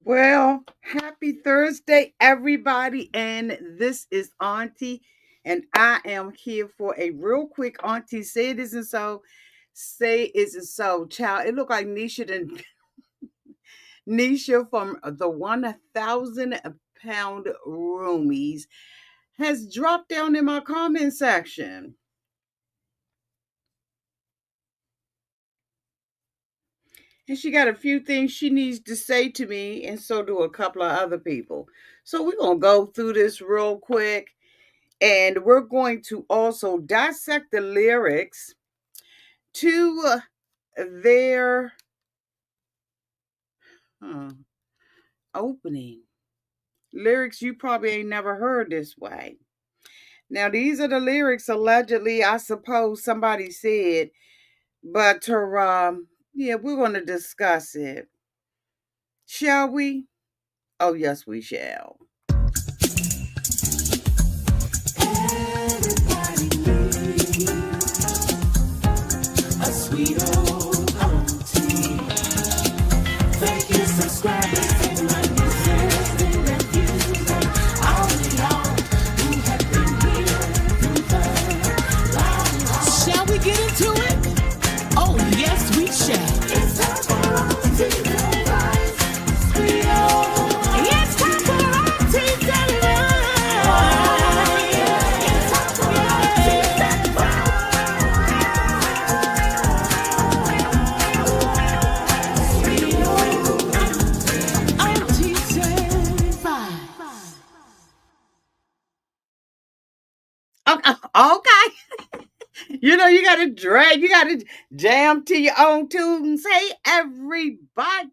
Well, happy Thursday, everybody. And this is Auntie. And I am here for a real quick Auntie. Say it isn't so. Say it isn't so. Child, it looked like Nisha from the 1000 lb Roomies has dropped down in my comment section. And she got a few things she needs to say to me, and so do a couple of other people. So we're going to go through this real quick. And we're going to also dissect the lyrics to their huh, opening. Lyrics you probably ain't never heard this way. Now, these are the lyrics allegedly, I suppose somebody said, but yeah, we're going to discuss it. Shall we? Oh, yes, we shall. Everybody needs a sweet old auntie. Thank you, subscribers, and my listening reviews, and all the y'all who have been here through the long haul. Shall we get into it? Oh, yes, we shall. It's time for Auntie Advice. Sweet old. It's time for Auntie Advice. Oh, yeah. It's time for Auntie Advice. Okay. You got to drag, you got to jam to your own tunes. Hey, everybody.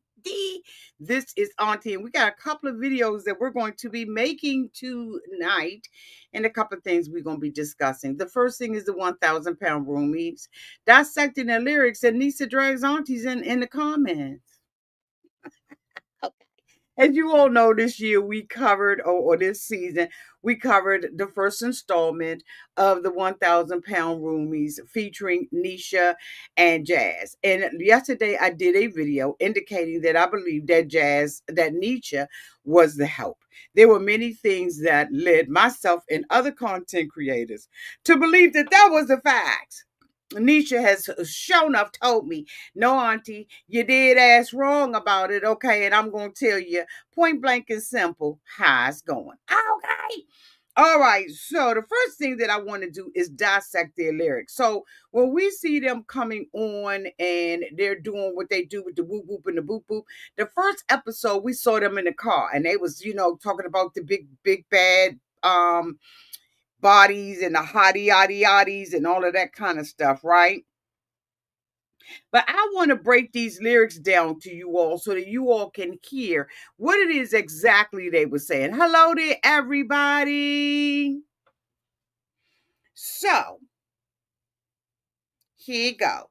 This is Auntie, and we got a couple of videos that we're going to be making tonight, and a couple of things we're going to be discussing. The first thing is the 1000 lb Roomies, dissecting the lyrics, and Nisa drags aunties in the comments. As you all know, this year we covered, or this season, we covered the first installment of the 1000 lb Roomies featuring Nesha and Jazz. And yesterday I did a video indicating that I believe that Nesha was the help. There were many things that led myself and other content creators to believe that that was the fact. Nisha has sure enough told me, no, Auntie, you did ask wrong about it, okay? And I'm going to tell you point blank and simple how it's going. Okay. All right. So the first thing that I want to do is dissect their lyrics. So when we see them coming on and they're doing what they do with the whoop whoop and the boop boop, the first episode we saw them in the car and they was, talking about the big bad bodies and the hottie yaddy yaddies and all of that kind of stuff, right? But I want to break these lyrics down to you all so that you all can hear what it is exactly they were saying. Hello there, everybody. So, here you go.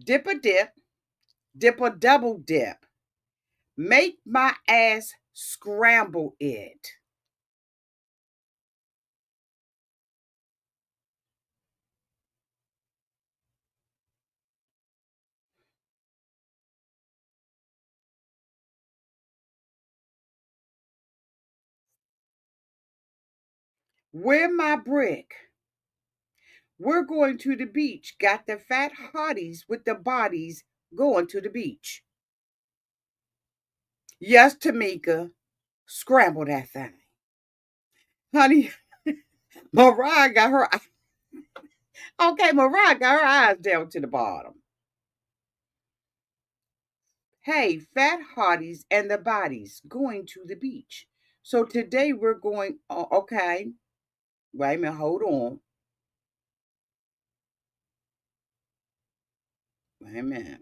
Dip a dip a double dip. Make my ass scramble it. Where my brick? We're going to the beach. Got the fat hotties with the bodies going to the beach. Yes, Tamika, scramble that thing. Honey, Mariah got her, Mariah got her eyes down to the bottom. Hey, fat hotties and the bodies going to the beach. So today we're going, okay, wait a minute, hold on. Wait a minute.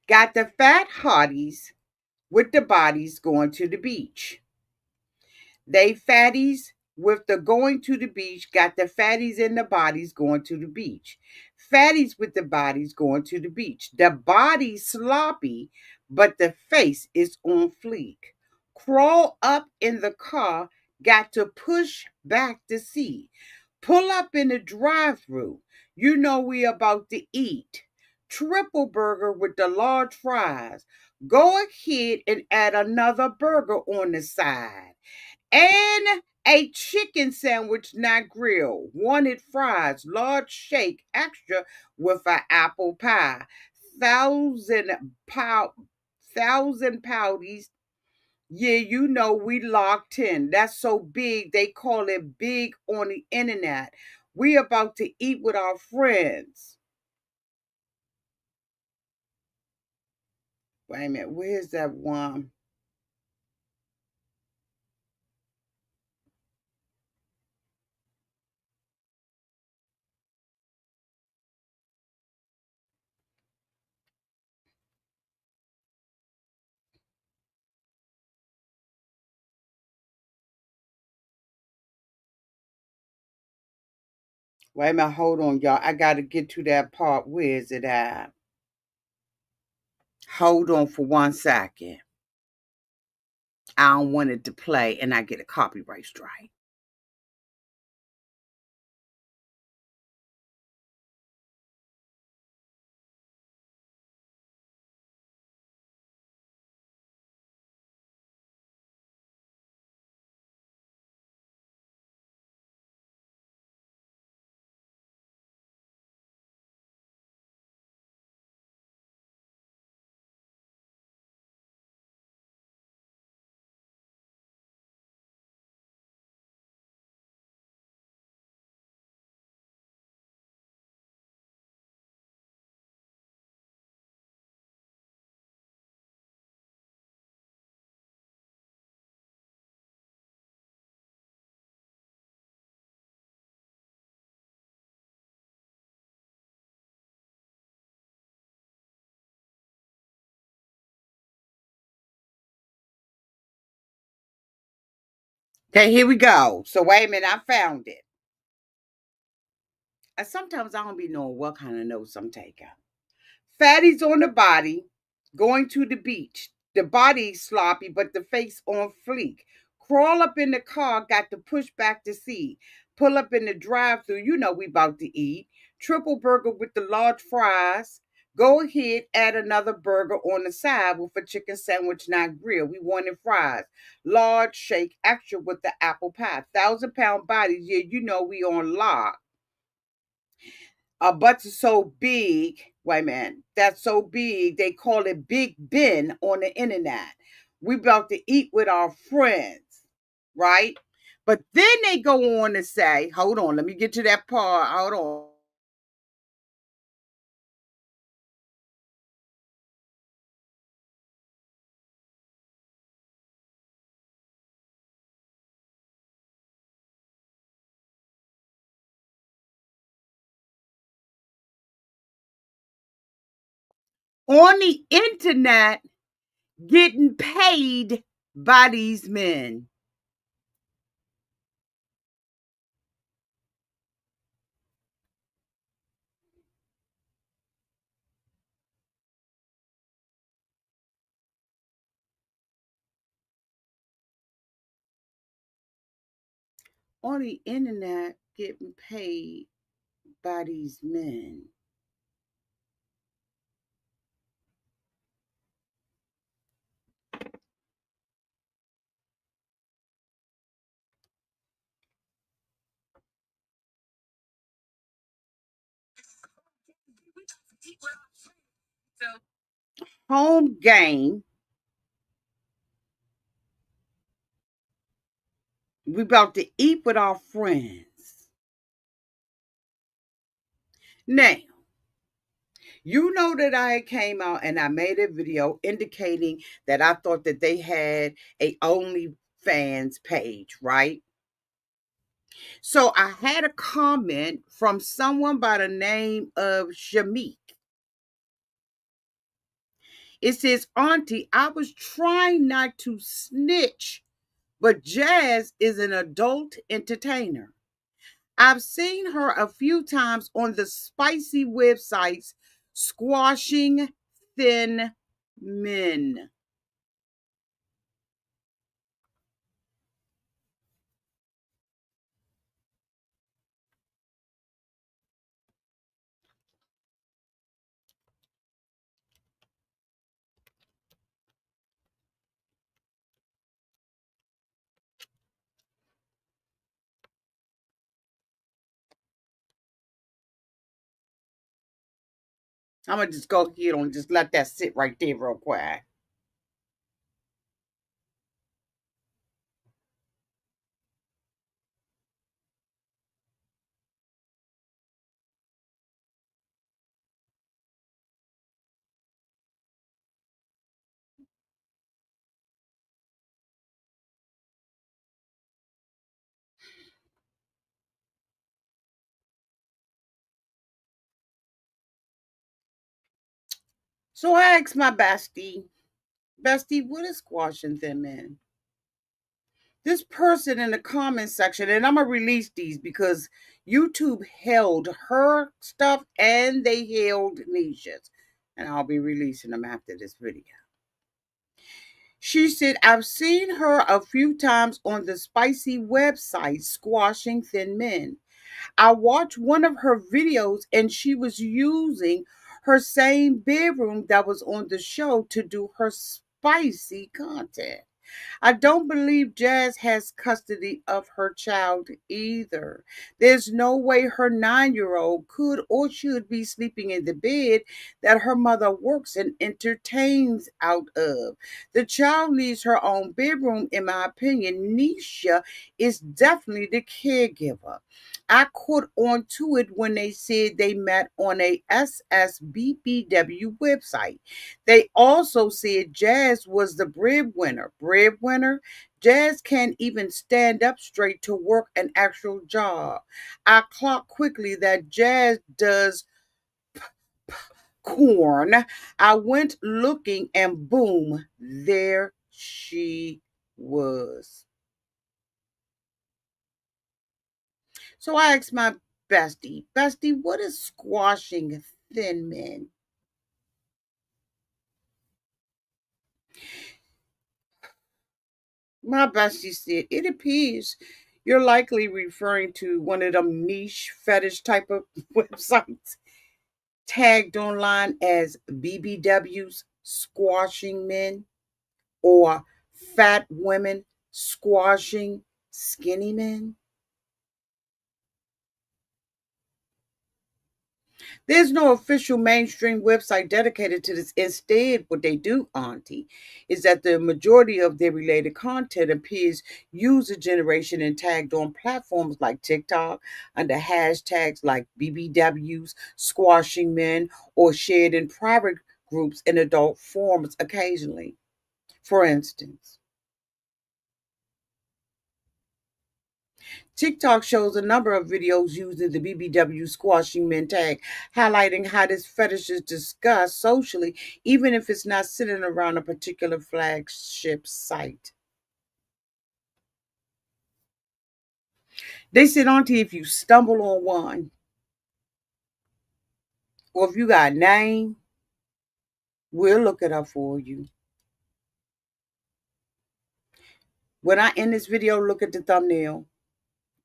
Got the fat hotties with the bodies going to the beach. They fatties with the going to the beach, got the fatties and the bodies going to the beach. Fatties with the bodies going to the beach. The body sloppy, but the face is on fleek. Crawl up in the car, got to push back the seat. Pull up in the drive-through. You know we about to eat. Triple burger with the large fries. Go ahead and add another burger on the side. And a chicken sandwich not grilled. Wanted fries, large shake, extra with an apple pie. 1000 pound, 1000 pouties. Yeah, you know we locked in. That's so big they call it big on the internet. We about to eat with our friends. Wait a minute, where's that one? Wait a minute, hold on, y'all. I gotta get to that part. Where is it at? Hold on for 1 second. I don't want it to play and I get a copyright strike. Okay, here we go. So wait a minute, I found it. And sometimes I don't be knowing what kind of notes I'm taking. Fatties on the body, going to the beach. The body sloppy, but the face on fleek. Crawl up in the car, got to push back the seat. Pull up in the drive-through, you know we about to eat. Triple burger with the large fries. Go ahead, add another burger on the side with a chicken sandwich not grilled. We wanted fries. Large shake, extra with the apple pie. 1000 pound bodies, yeah, you know we on lock. Our butts are so big. Wait, man, that's so big. They call it Big Ben on the internet. We about to eat with our friends, right? But then they go on to say, hold on, let me get to that part. Hold on. On the internet, getting paid by these men. On the internet, getting paid by these men. Home game. We about to eat with our friends. Now, you know that I came out and I made a video indicating that I thought that they had a OnlyFans page, right? So I had a comment from someone by the name of Shamik. It says, Auntie, I was trying not to snitch, but Jazz is an adult entertainer. I've seen her a few times on the spicy websites squashing thin men. I'm gonna just go ahead and just let that sit right there real quick. So I asked my bestie, what is squashing thin men? This person in the comment section, and I'm gonna release these because YouTube held her stuff and they held Nisha's, and I'll be releasing them after this video. She said, I've seen her a few times on the spicy website, Squashing Thin Men. I watched one of her videos and she was using her same bedroom that was on the show to do her spicy content. I don't believe Jazz has custody of her child either. There's no way her 9-year old could or should be sleeping in the bed that her mother works and entertains out of. The child needs her own bedroom, in my opinion. Nesha is definitely the caregiver. I caught on to it when they said they met on a SSBW website. They also said Jazz was the breadwinner. Breadwinner? Jazz can't even stand up straight to work an actual job. I clocked quickly that Jazz does corn. I went looking and boom, there she was. So I asked my bestie, what is squashing thin men? My bestie said, it appears you're likely referring to one of them niche fetish type of websites tagged online as BBWs, squashing men, or fat women squashing skinny men. There's no official mainstream website dedicated to this. Instead, what they do, Auntie, is that the majority of their related content appears user generation and tagged on platforms like TikTok under hashtags like BBWs, squashing men, or shared in private groups and adult forums occasionally. For instance, TikTok shows a number of videos using the BBW squashing men tag, highlighting how this fetish is discussed socially, even if it's not sitting around a particular flagship site. They said, Auntie, if you stumble on one, or if you got a name, we'll look it up for you. When I end this video, look at the thumbnail.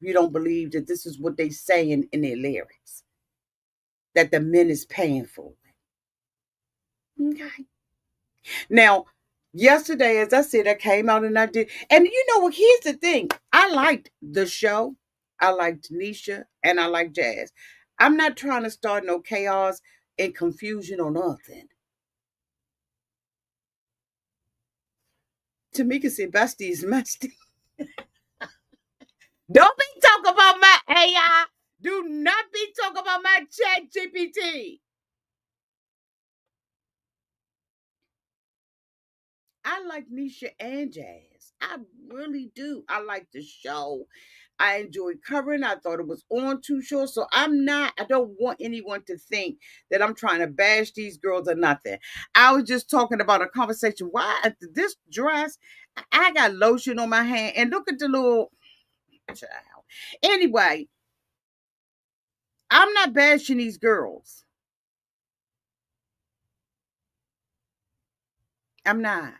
You don't believe that this is what they saying in their lyrics, that the men is paying for it. Okay. Now, yesterday, as I said, I came out and I did. And you know what? Here's the thing. I liked the show. I liked Nesha and I like Jazz. I'm not trying to start no chaos and confusion or nothing. Tamika said, Bestie is musty. Don't be talking about my AI. Do not be talking about my chat GPT. I like Nisha and Jazz. I really do. I like the show. I enjoyed covering. I thought it was on too short. So I don't want anyone to think that I'm trying to bash these girls or nothing. I was just talking about a conversation. Why this dress? I got lotion on my hand. And look at the little child. Anyway, I'm not bashing these girls. I'm not.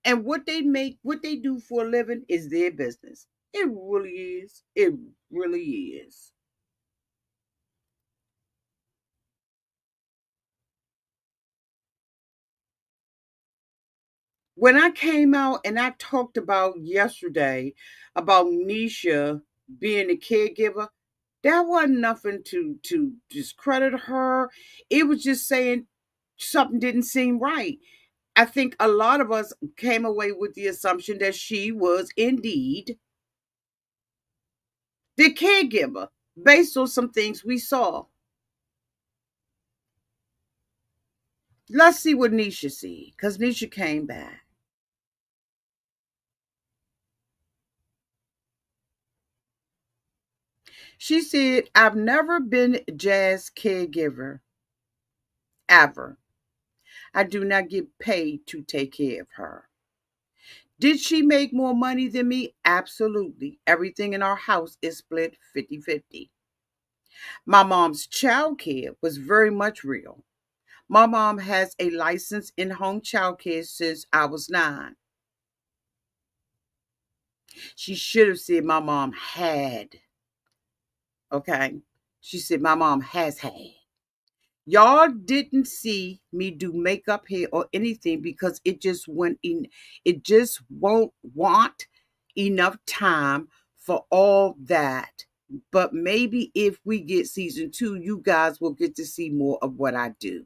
And what they do for a living is their business. It really is. It really is. When I came out and I talked about yesterday about Nisha being a caregiver, That wasn't nothing to discredit her. It was just saying something didn't seem right. I think a lot of us came away with the assumption that she was indeed the caregiver based on some things we saw. Let's see what Nesha see, because Nesha came back. She said, I've never been Jazz caregiver, ever. I do not get paid to take care of her. Did she make more money than me? Absolutely. Everything in our house is split 50-50. My mom's child care was very much real. My mom has a license in home child care since I was 9. She should have said my mom had. Okay. She said my mom has had. Y'all didn't see me do makeup, hair, or anything because it just went in. It just won't want enough time for all that. But maybe if we get season 2, you guys will get to see more of what I do.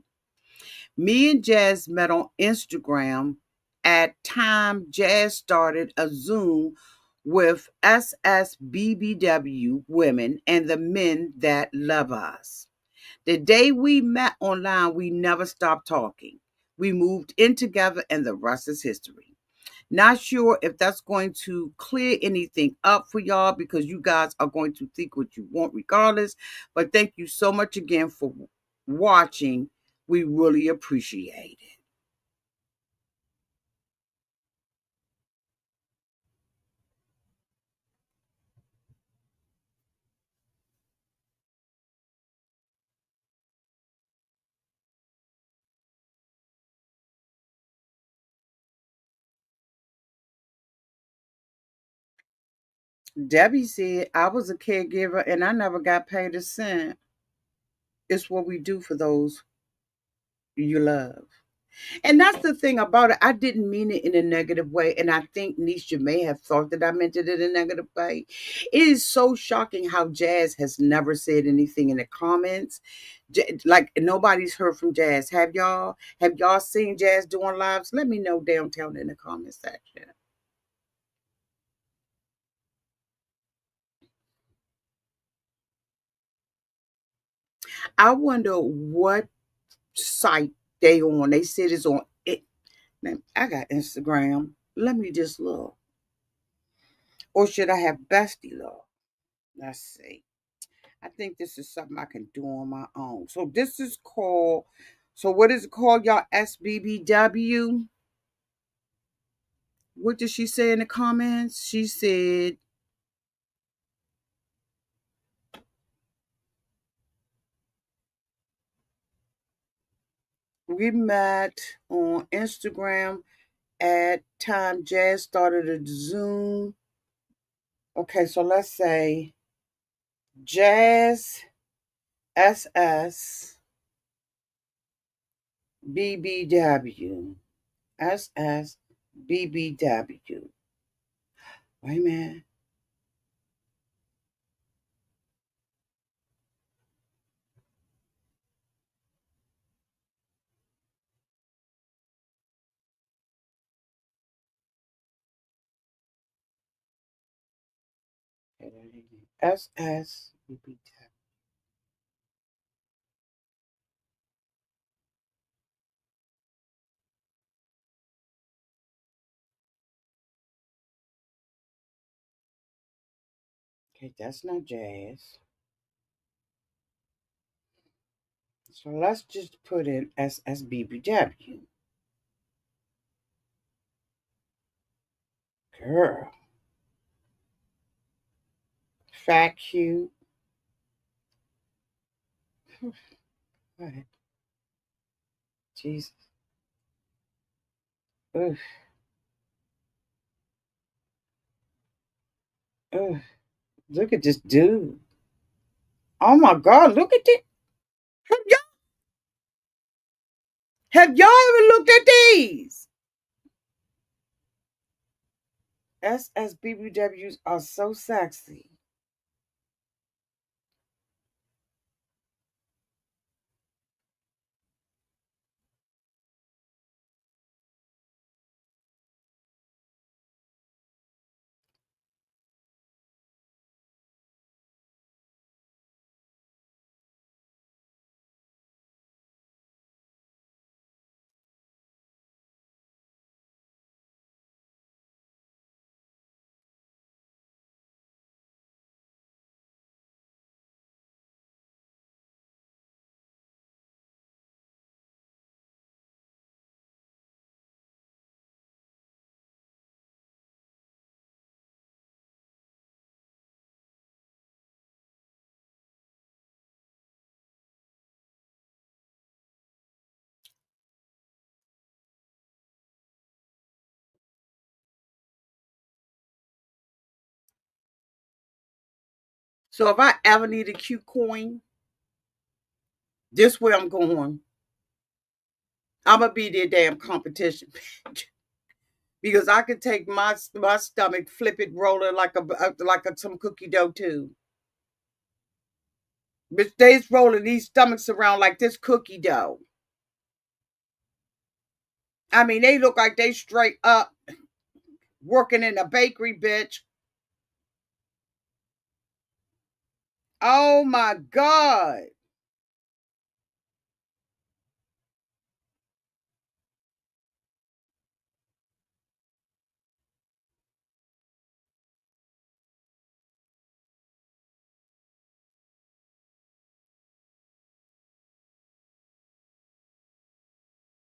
Me and Jazz met on Instagram. At time, Jazz started a Zoom with SSBW women and the men that love us. The day we met online, we never stopped talking. We moved in together, and the rest is history. Not sure if that's going to clear anything up for y'all because you guys are going to think what you want regardless. But thank you so much again for watching. We really appreciate it. Debbie said, I was a caregiver and I never got paid a cent. It's what we do for those you love. And that's the thing about it. I didn't mean it in a negative way. And I think Nisha may have thought that I meant it in a negative way. It is so shocking how Jazz has never said anything in the comments. Like nobody's heard from Jazz. Have y'all? Have y'all seen Jazz doing lives? Let me know downtown in the comment section. I wonder what site they on. They said it's on it. I got Instagram. Let me just look. Or should I have Bestie look? Let's see. I think this is something I can do on my own. So this is called, so what is it called, y'all? SBBW? What did she say in the comments? She said, we met on Instagram at time Jazz started a Zoom. Okay, so let's say Jazz SSBBW. SSBBW. Wait a minute. SSBBW. Okay, that's not Jazz. So let's just put in SSBBW. Girl. Fat cute. What? Jesus. Ugh. Ugh. Look at this dude. Oh my God, look at it. Have y'all ever looked at these? SSBBWs are so sexy. So if I ever need a Q coin, this where I'm going. I'm gonna be their damn competition. Because I could take my stomach, flip it, roll it like some cookie dough too. But they's rolling these stomachs around like this cookie dough. I mean, they look like they straight up working in a bakery, bitch. Oh my God.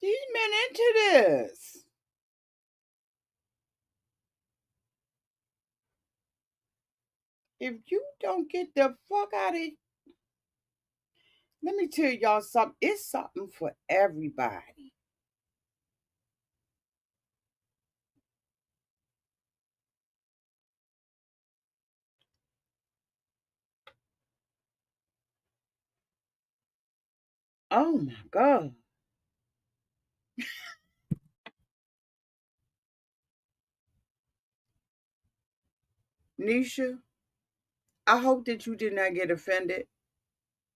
These men into this. If you don't get the fuck out of here, let me tell y'all something. It's something for everybody. Oh my God. Nisha, I hope that you did not get offended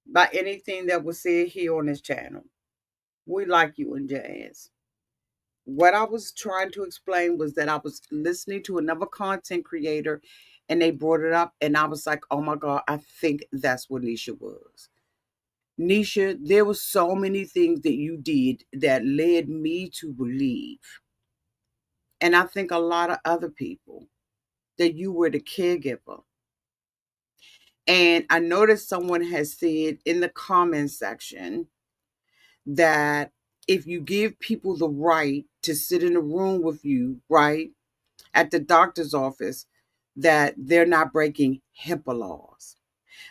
by anything that was said here on this channel. We like you and Jazz. What I was trying to explain was that I was listening to another content creator and they brought it up, and I was like, oh my God, I think that's what Nisha was. Nisha, there were so many things that you did that led me to believe, and I think a lot of other people, that you were the caregiver. And I noticed someone has said in the comment section that if you give people the right to sit in a room with you, right, at the doctor's office, that they're not breaking HIPAA laws.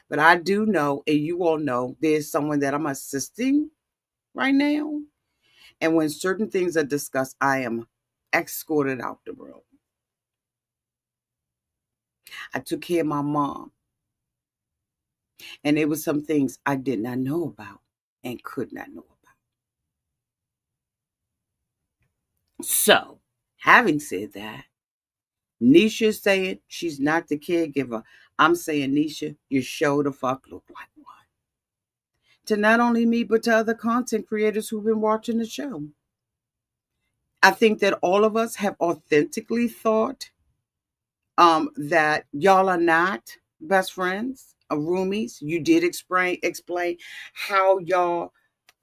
But I do know, and you all know, there's someone that I'm assisting right now. And when certain things are discussed, I am escorted out the room. I took care of my mom, and there were some things I did not know about and could not know about. So, having said that, Nisha saying she's not the caregiver. I'm saying, Nisha, you show the fuck look like one. To not only me, but to other content creators who've been watching the show. I think that all of us have authentically thought that y'all are not best friends, roomies. You did explain how y'all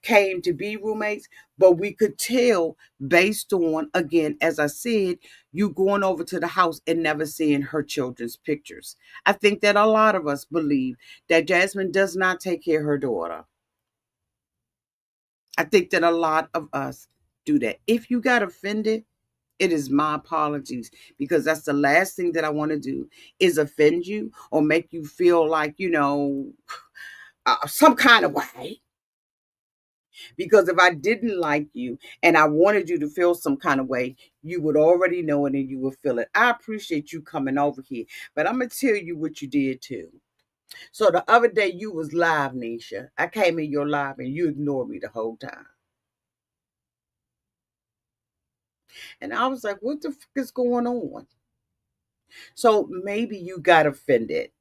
came to be roommates, but we could tell based on, again, as I said, you going over to the house and never seeing her children's pictures. I think that a lot of us believe that Jasmine does not take care of her daughter. I think that a lot of us do that. If you got offended, it is my apologies, because that's the last thing that I want to do is offend you or make you feel like, some kind of way. Because if I didn't like you and I wanted you to feel some kind of way, you would already know it and you would feel it. I appreciate you coming over here, but I'm going to tell you what you did too. So the other day you was live, Nesha. I came in your live and you ignored me the whole time. And I was like, what the fuck is going on? So maybe you got offended.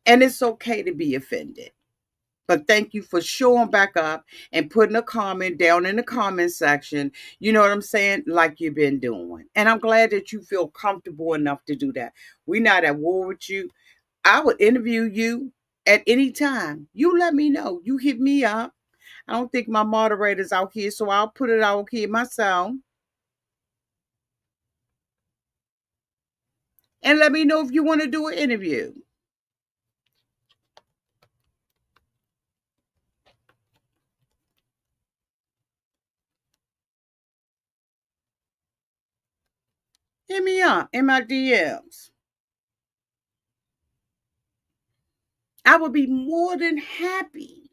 And it's okay to be offended. But thank you for showing back up and putting a comment down in the comment section. You know what I'm saying? Like you've been doing. And I'm glad that you feel comfortable enough to do that. We're not at war with you. I would interview you at any time. You let me know. You hit me up. I don't think my moderator's out here, so I'll put it out here myself. And let me know if you want to do an interview. Hit me up in my DMs. I would be more than happy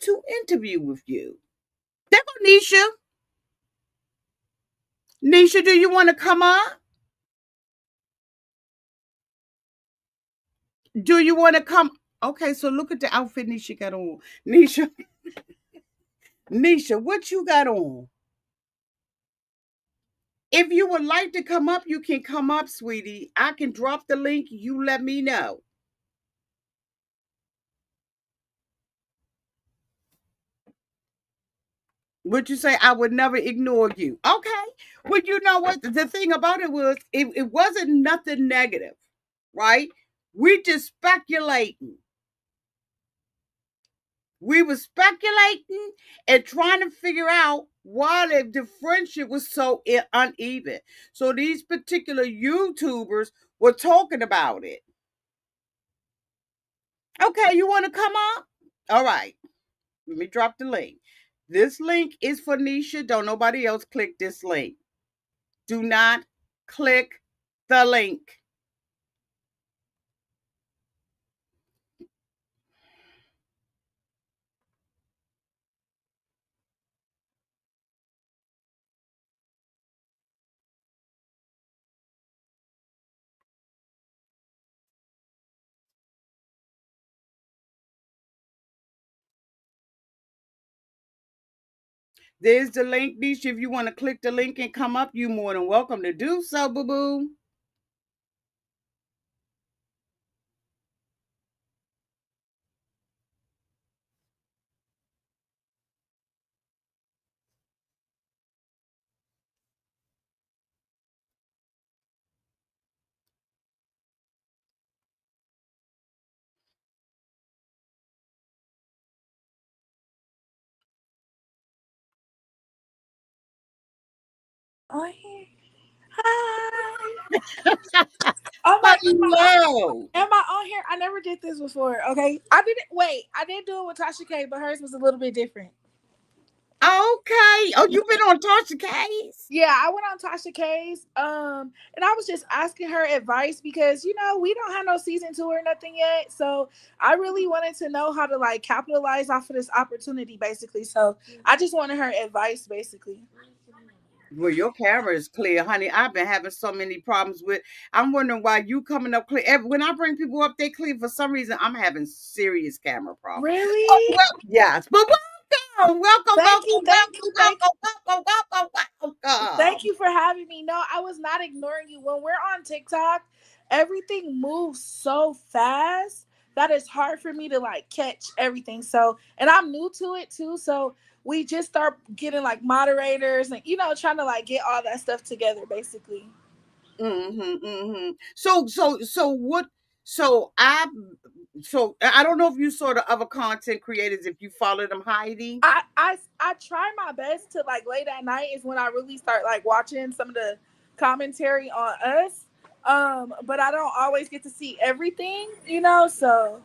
to interview with you. There go Nisha. Nisha, do you want to come up? Do you want to come? Okay, so look at the outfit Nisha got on. Nisha, Nisha, what you got on? If you would like to come up, you can come up, sweetie. I can drop the link. You let me know. Would you say I would never ignore you? Okay. Well, you know what? The thing about it was, it wasn't nothing negative, right? We just speculating. We were speculating and trying to figure out why the friendship was so uneven. So these particular YouTubers were talking about it. Okay, you want to come up? All right. Let me drop the link. This link is for Nisha. Don't nobody else click this link. Do not click the link. There's the link, Nisha. If you want to click the link and come up, you're more than welcome to do so, boo boo. On here. Hi. Oh my, Hello. am I on here? I never did this before. Okay, I didn't. Wait, I did do it with Tasha K, but hers was a little bit different. Okay. Oh, you've been on Tasha Case? Yeah, I went on Tasha K's, and I was just asking her advice because we don't have no season 2 or nothing yet. So I really wanted to know how to like capitalize off of this opportunity, basically. So I just wanted her advice, basically. Well, your camera is clear, honey. I've been having so many problems with. I'm wondering why you coming up clear. When I bring people up, they clear. For some reason, I'm having serious camera problems. Oh, Really? well, yes, but welcome, welcome, Thank you, welcome, thank you, thank you. welcome, welcome, welcome, Thank welcome. you for having me. No, I was not ignoring you. When we're on TikTok, everything moves so fast that it's hard for me to like catch everything. So, and I'm new to it too. So, we just start getting like moderators and trying to like get all that stuff together basically. Mm-hmm, mm-hmm. So what? So I, so I don't know if you saw the other content creators. If you follow them, Heidi. I try my best to like late at night is when I really start like watching some of the commentary on us. But I don't always get to see everything. So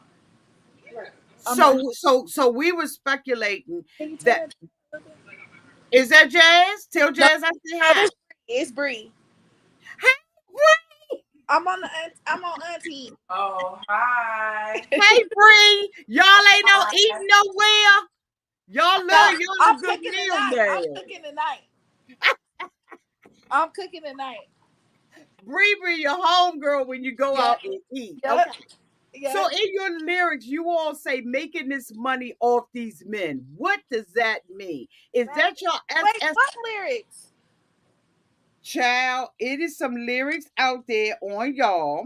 I'm like, So we were speculating can you turn that that down a little bit? is that Jazz? Tell No, Jazz I say no, hi. this it's Bree. Hey, I'm on Auntie. Oh, hi. hey, Bree. Y'all ain't no Hi. eating nowhere. Y'all No, love y'all a I'm good cooking meal tonight. I'm there. cooking tonight. I'm cooking tonight. Bree, your home girl when you go Yep. out and eat. Yep. Okay. So Yep. in your lyrics, you all say making this money off these men. What does that mean? Is Right. that your Wait, SS what lyrics? child? It is some lyrics out there on y'all.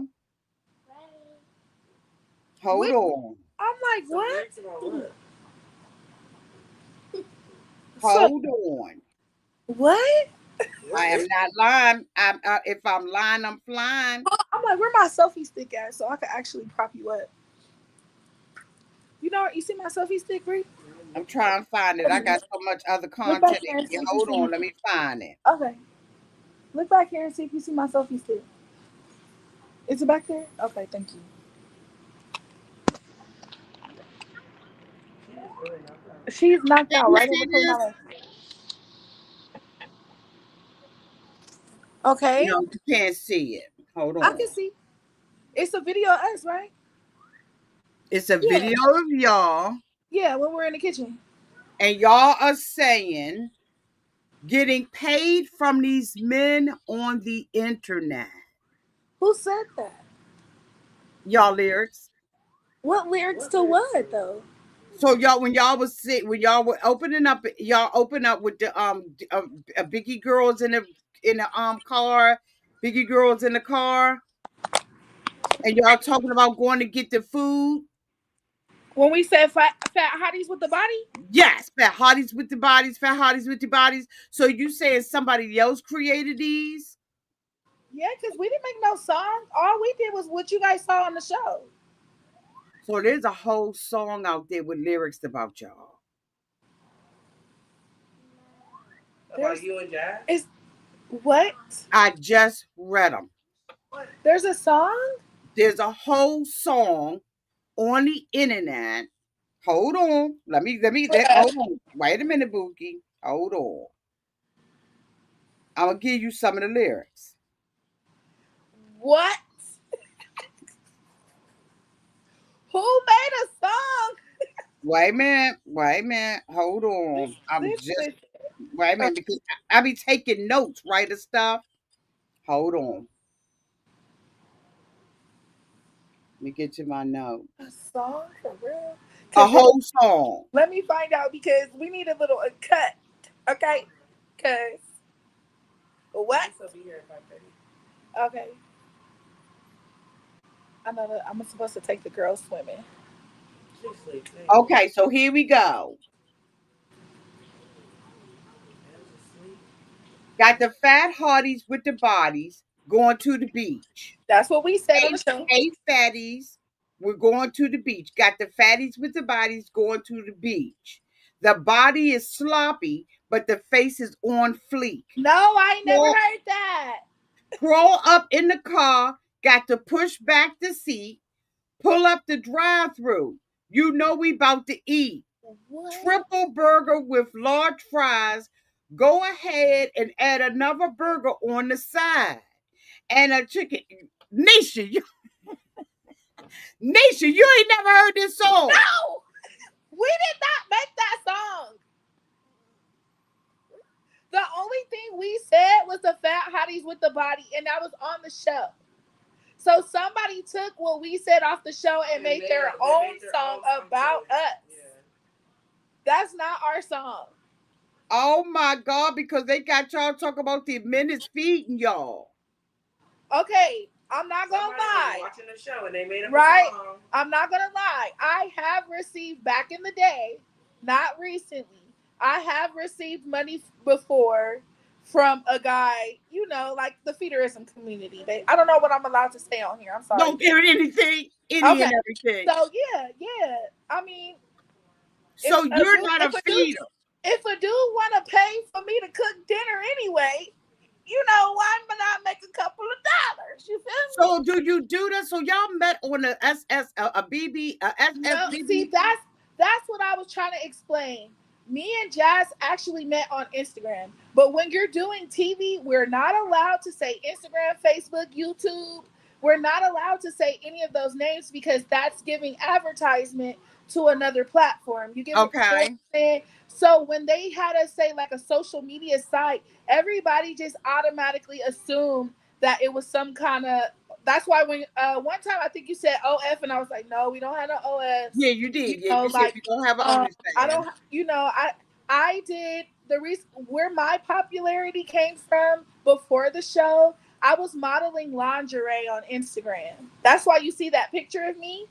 Hold Which on. I'm like, what? So Hold on. what? I am not lying. If I'm lying, I'm flying. I'm like, where my selfie stick at? So I could actually prop you up. You see my selfie stick, Bree? I'm trying to find it. I got so much other Look back content here in and see here. if you Hold see my. on. Let me find it. Okay, look back here and see if you see my selfie stick. Is it back there? Okay, thank you. She's knocked Can out you right in see between my this? legs. Okay, No, you can't see it. Hold I can on. see. It's a video of us, right? It's a Yeah, video of y'all, yeah. When we're in the kitchen. and y'all are saying getting paid from these men on the internet. Who said that? Y'all lyrics. What lyrics to what though? So y'all, when y'all was sick, when y'all were opening up, y'all open up with the Biggie girls in the car, Biggie girls in the car, and y'all talking about going to get the food. When we said fat hotties with the body? Yes, fat hotties with the bodies, fat hotties with the bodies. So you saying somebody else created these? Yeah, because we didn't make no song. All we did was what you guys saw on the show. So there's a whole song out there with lyrics about y'all. About you and Jazz? Is what? I just read them. There's a song? There's a whole song on the internet. Hold on. Hold on. Wait a minute, Bookie. Hold on. I'm gonna give you some of the lyrics. What? Who made a song? Wait a minute. Wait a minute. Hold on. I'm just wait a minute because I be taking notes, right, of stuff. Hold on. Let me get to my note. A song for real? A Cause whole song. let me find out because we need a little cut. Okay? Cause what? Okay. I know that I'm supposed to take the girls swimming. Okay, so here we go. Got the fat hardies with the bodies going to the beach. That's what we said on Hey, the show. hey, fatties, we're going to the beach. Got the fatties with the bodies going to the beach. The body is sloppy, but the face is on fleek. No, I never Crawl, heard that. crawl up in the car, got to push back the seat, pull up the drive through. You know we about to eat. What? Triple burger with large fries. Go ahead and add another burger on the side. And a chicken. Nesha, Nesha, you ain't never heard this song. No! We did not make that song. The only thing we said was the fat hotties with the body, and that was on the show. So somebody took what we said off the show and made their own song about us. Yeah. That's not our song. Oh my God, because they got y'all talking about the minutes feeding y'all. Okay, I'm not gonna lie. Watching the show and they made up right. A song. I'm not gonna lie. I have received back in the day, not recently. I have received money before from a guy, you know, like the feederism community. I don't know what I'm allowed to say on here. I'm sorry. Don't give it anything, any Okay. and everything. So yeah. I mean, so you're not a feeder. If a dude want to pay for me to cook dinner anyway, you know, why not make a couple of dollars? You feel me? So do you do that? So y'all met on a SSBW? No, see, that's what I was trying to explain. Me and Jazz actually met on Instagram. But when you're doing TV, we're not allowed to say Instagram, Facebook, YouTube. We're not allowed to say any of those names because that's giving advertisement to another platform. You get okay. What I'm saying? So when they had us say like a social media site, everybody just automatically assumed that it was some kind of. That's why when one time I think you said OF and I was like, no, we don't have no OF. Yeah, you did. Yeah, you said we don't have an understand. I don't. You know, I did the reason where my popularity came from before the show. I was modeling lingerie on Instagram. That's why you see that picture of me.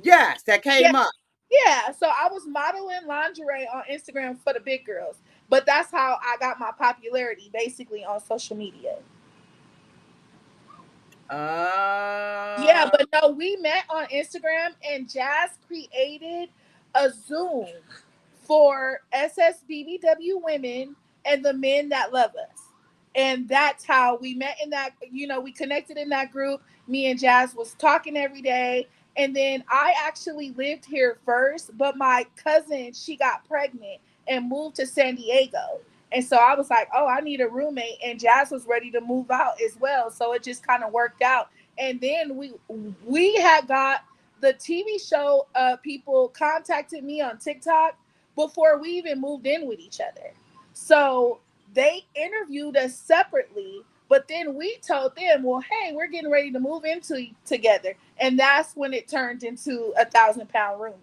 Yes, that came up. Yeah, so I was modeling lingerie on Instagram for the big girls. But that's how I got my popularity, basically on social media. Yeah, but no, we met on Instagram and Jazz created a Zoom for SSBW women and the men that love us. And that's how we met in that, you know, we connected in that group. Me and Jazz was talking every day. And then I actually lived here first, but my cousin, she got pregnant and moved to San Diego. And so I was like, oh, I need a roommate. And Jazz was ready to move out as well. So it just kind of worked out. And then we had got the TV show people contacted me on TikTok before we even moved in with each other. So they interviewed us separately, But then we told them, well, hey, we're getting ready to move into together. And that's when it turned into 1,000 pound room.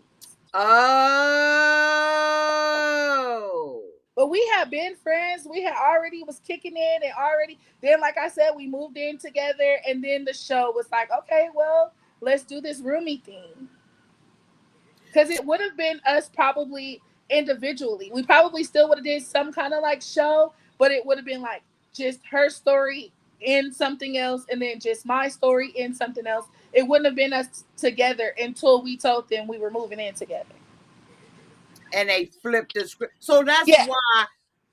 Oh. But we had been friends. We had already was kicking in and already then, like I said, we moved in together, and then the show was like, okay, well, let's do this roomie thing. Because it would have been us probably individually. We probably still would have did some kind of like show, but it would have been like just her story in something else, and then just my story in something else. It wouldn't have been us together until we told them we were moving in together. And they flipped the script. So Yeah.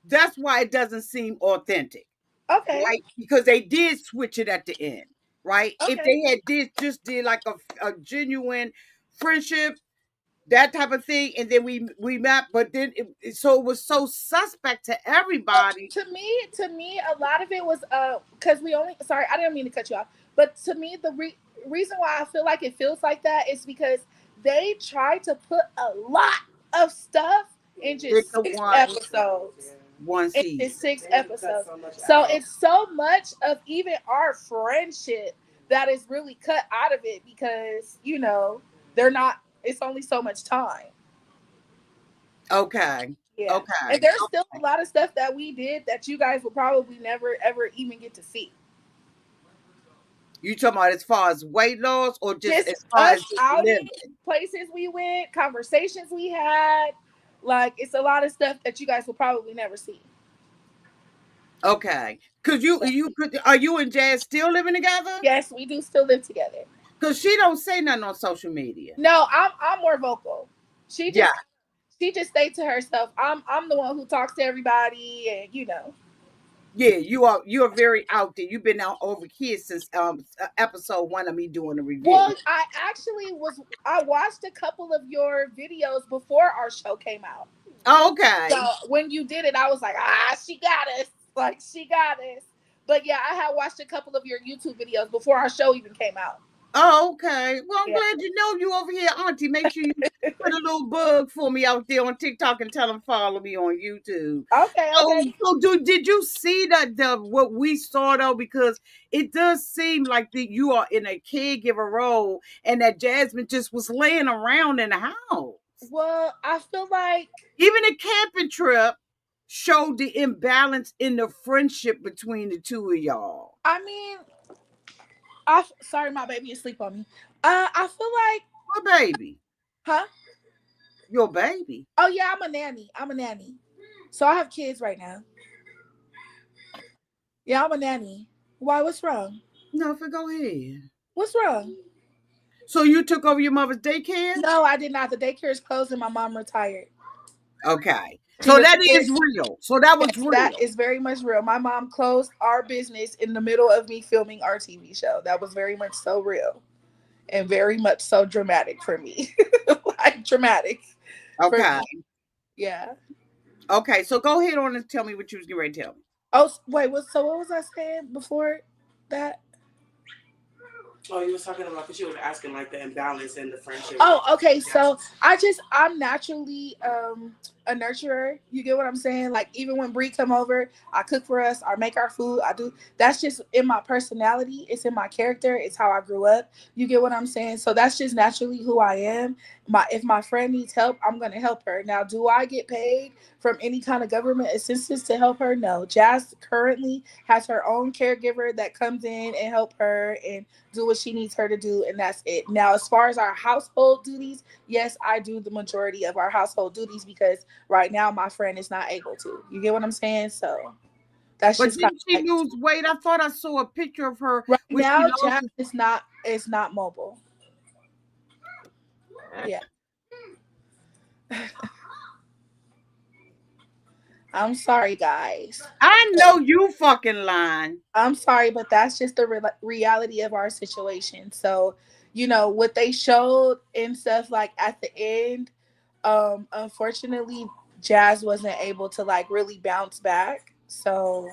that's why it doesn't seem authentic, Okay. right? Because they did switch it at the end, right? If Okay. they had did like a genuine friendship, that type of thing, and then we met, but then so it was so suspect to Well, everybody. to me, a lot of it was because we only. Sorry, I didn't mean to cut you off. But to me, the reason why I feel like it feels like that is because they tried to put a lot of stuff in just Into six one episodes. one In just season. six episodes, so it's so much of even our friendship that is really cut out of it because they're not. It's only so much time. Okay. Yeah. And Okay. there's still a lot of stuff that we did that you guys will probably never ever even get to see. You talking about as far as weight loss or just Just as far as us just outing, living? places we went, conversations we had. Like it's a lot of stuff that you guys will probably never see. Okay. Cause you could are you and Jazz still living together? Yes, we do still live together. Cause she don't say nothing on social media. No, I'm more vocal. She Yeah. just she just stays to herself. I'm the one who talks to everybody, and Yeah, you are very out there. You've been out over here since episode one of me doing the review. Well, I watched a couple of your videos before our show came out. Oh, So okay. when you did it, I was like, she got us. Like she got us. But yeah, I had watched a couple of your YouTube videos before our show even came out. Oh, okay. Well, I'm Yeah. glad you know you over here, Auntie. Make sure you put a little bug for me out there on TikTok and tell them follow me on YouTube. Okay, okay. So did you see the what we saw though? Because it does seem like that you are in a caregiver role, and that Jasmine just was laying around in the house. Well, I feel like Even the camping trip showed the imbalance in the friendship between the two of y'all. I mean, sorry, my baby is asleep on me. I feel like, What baby? huh? Your baby. Oh yeah, I'm a nanny. I'm a nanny. So I have kids right now. Yeah, I'm a nanny. Why? What's wrong? No, go ahead. What's wrong? So you took over your mother's daycare? No, I did not. The daycare is closed and my mom retired. Okay. She So that retired. is real. So that was Yes, that real. is very much real. My mom closed our business in the middle of me filming our TV show. That was very much so real and very much so dramatic for me. Like dramatic for Okay. me. Yeah. Okay. So go ahead on and tell me what you was getting ready to tell me. Oh, wait. What was I saying before that? Oh, you was talking about because you were asking like the imbalance in the friendship. Oh, okay. So I'm naturally a nurturer. You get what I'm saying? Like even when Bree come over, I cook for us, I make our food. I do that's just in my personality, it's in my character, it's how I grew up. You get what I'm saying? So that's just naturally who I am. If my friend needs help, I'm gonna help her. Now, do I get paid from any kind of government assistance to help her? No. Jazz currently has her own caregiver that comes in and help her and do what she needs her to do, and that's it. Now, as far as our household duties, yes, I do the majority of our household duties because right now my friend is not able to. You get what I'm saying? So that's But just kind didn't of she like lose weight? I thought I saw a picture of her right when she now. lost Jazz is not mobile. Yeah, I'm sorry, guys. I know you fucking lying. I'm sorry, but that's just the reality of our situation. So, what they showed and stuff like at the end, unfortunately, Jazz wasn't able to like really bounce back. So,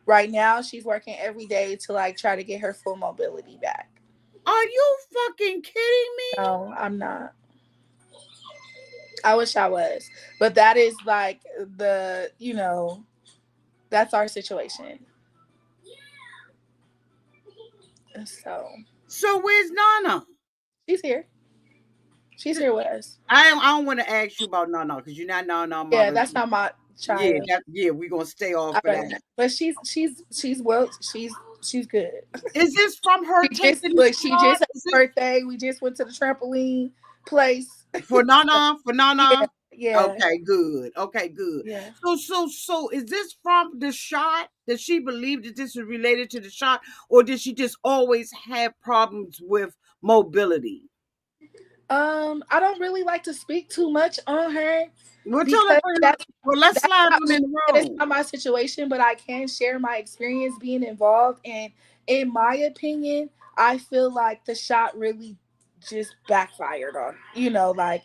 right now, she's working every day to like try to get her full mobility back. Are you fucking kidding me? No, I'm not. I wish I was, but that is like that's our situation. So So where's Nana? she's here. She's here with us. I don't want to ask you about Nana because you're not Nana Yeah, mother. that's not my Yeah, child. we're gonna stay off I of rather that. not. But she's well. She's good. Is this from her She just taking the look. She shot? just had Is her it birthday. We just went to the trampoline place. for Nana? For Yeah, Nana? yeah, Okay, good. Okay, good. yeah. So is this from the shot? Does she believe that this is related to the shot, or did she just always have problems with mobility? I don't really like to speak too much on her Well, tell her, because well, let's that's slide not on me in the and it's room. not my situation, but I can share my experience being involved. And in my opinion, I feel like the shot really just backfired on, like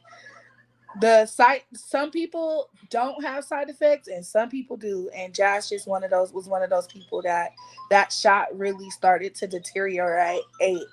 the site. Some people don't have side effects and some people do. And Josh just was one of those people that shot really started to deteriorate